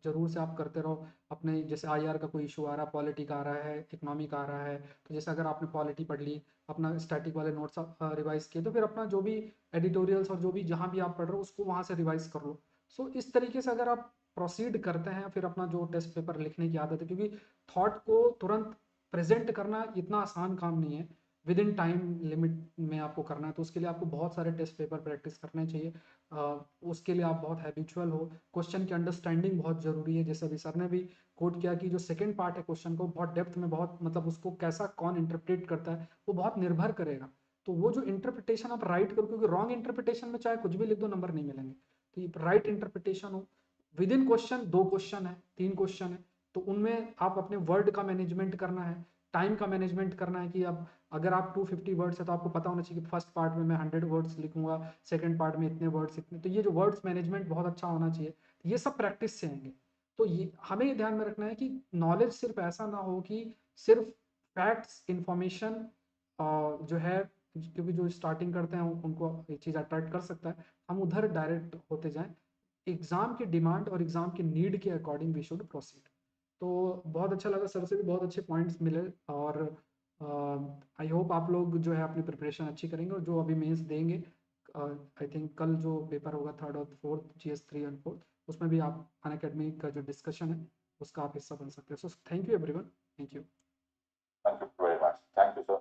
जरूर से आप करते रहो. अपने जैसे आईआर का कोई इशू आ रहा है, पॉलिटी का आ रहा है, इकोनॉमी का आ रहा है, तो जैसे अगर आपने पॉलिटी पढ़ ली, अपना स्टैटिक वाले नोट्स रिवाइज किए, तो फिर अपना जो भी एडिटोरियल्स और जो भी जहाँ भी आप पढ़ रहे हो उसको वहाँ से रिवाइज कर लो. सो इस तरीके से अगर आप प्रोसीड करते हैं, फिर अपना जो टेस्ट पेपर लिखने की आदत है, क्योंकि थॉट को तुरंत प्रेजेंट करना इतना आसान काम नहीं है. विद इन टाइम लिमिट में आपको करना है, तो उसके लिए आपको बहुत सारे टेस्ट पेपर प्रैक्टिस करने चाहिए. उसके लिए आप बहुत हैबिचुअल हो. क्वेश्चन की अंडरस्टैंडिंग बहुत ज़रूरी है. जैसे अभी सर ने भी कोट किया कि जो सेकंड पार्ट है क्वेश्चन को बहुत डेप्थ में, बहुत मतलब उसको कैसा कौन इंटरप्रेट करता है वो बहुत निर्भर करेगा. तो वो जो इंटरप्रिटेशन आप राइट करो, क्योंकि रॉन्ग इंटरप्रिटेशन में चाहे कुछ भी लिख दो नंबर नहीं मिलेंगे. तो ये राइट इंटरप्रिटेशन हो. विद इन क्वेश्चन 2 क्वेश्चन है, 3 क्वेश्चन है, तो उनमें आप अपने वर्ड का मैनेजमेंट करना है, टाइम का मैनेजमेंट करना है. कि अब अगर आप 250 वर्ड्स है तो आपको पता होना चाहिए कि फर्स्ट पार्ट में मैं 100 वर्ड्स लिखूंगा, सेकंड पार्ट में इतने वर्ड्स इतने. तो ये जो वर्ड्स मैनेजमेंट बहुत अच्छा होना चाहिए. ये सब प्रैक्टिस से आएंगे. तो ये हमें ये ध्यान में रखना है कि नॉलेज सिर्फ ऐसा ना हो कि सिर्फ फैक्ट्स इंफॉर्मेशन जो है, क्योंकि जो स्टार्टिंग करते हैं उनको ये चीज़ अट्रैक्ट कर सकता है, हम उधर डायरेक्ट होते जाएं. एग्ज़ाम की डिमांड और एग्ज़ाम की नीड के अकॉर्डिंग वी शुड प्रोसीड. तो बहुत अच्छा लगा, सर से भी बहुत अच्छे पॉइंट्स मिले. और आई होप आप लोग जो है अपनी प्रिपरेशन अच्छी करेंगे, और जो अभी मेंस देंगे, आई थिंक कल जो पेपर होगा थर्ड और फोर्थ, GS 3 एंड 4, उसमें भी आप अनअकैडमी का जो डिस्कशन है उसका आप हिस्सा बन सकते हैं. So thank you everyone. Thank you. Thank you very much. Thank you, sir.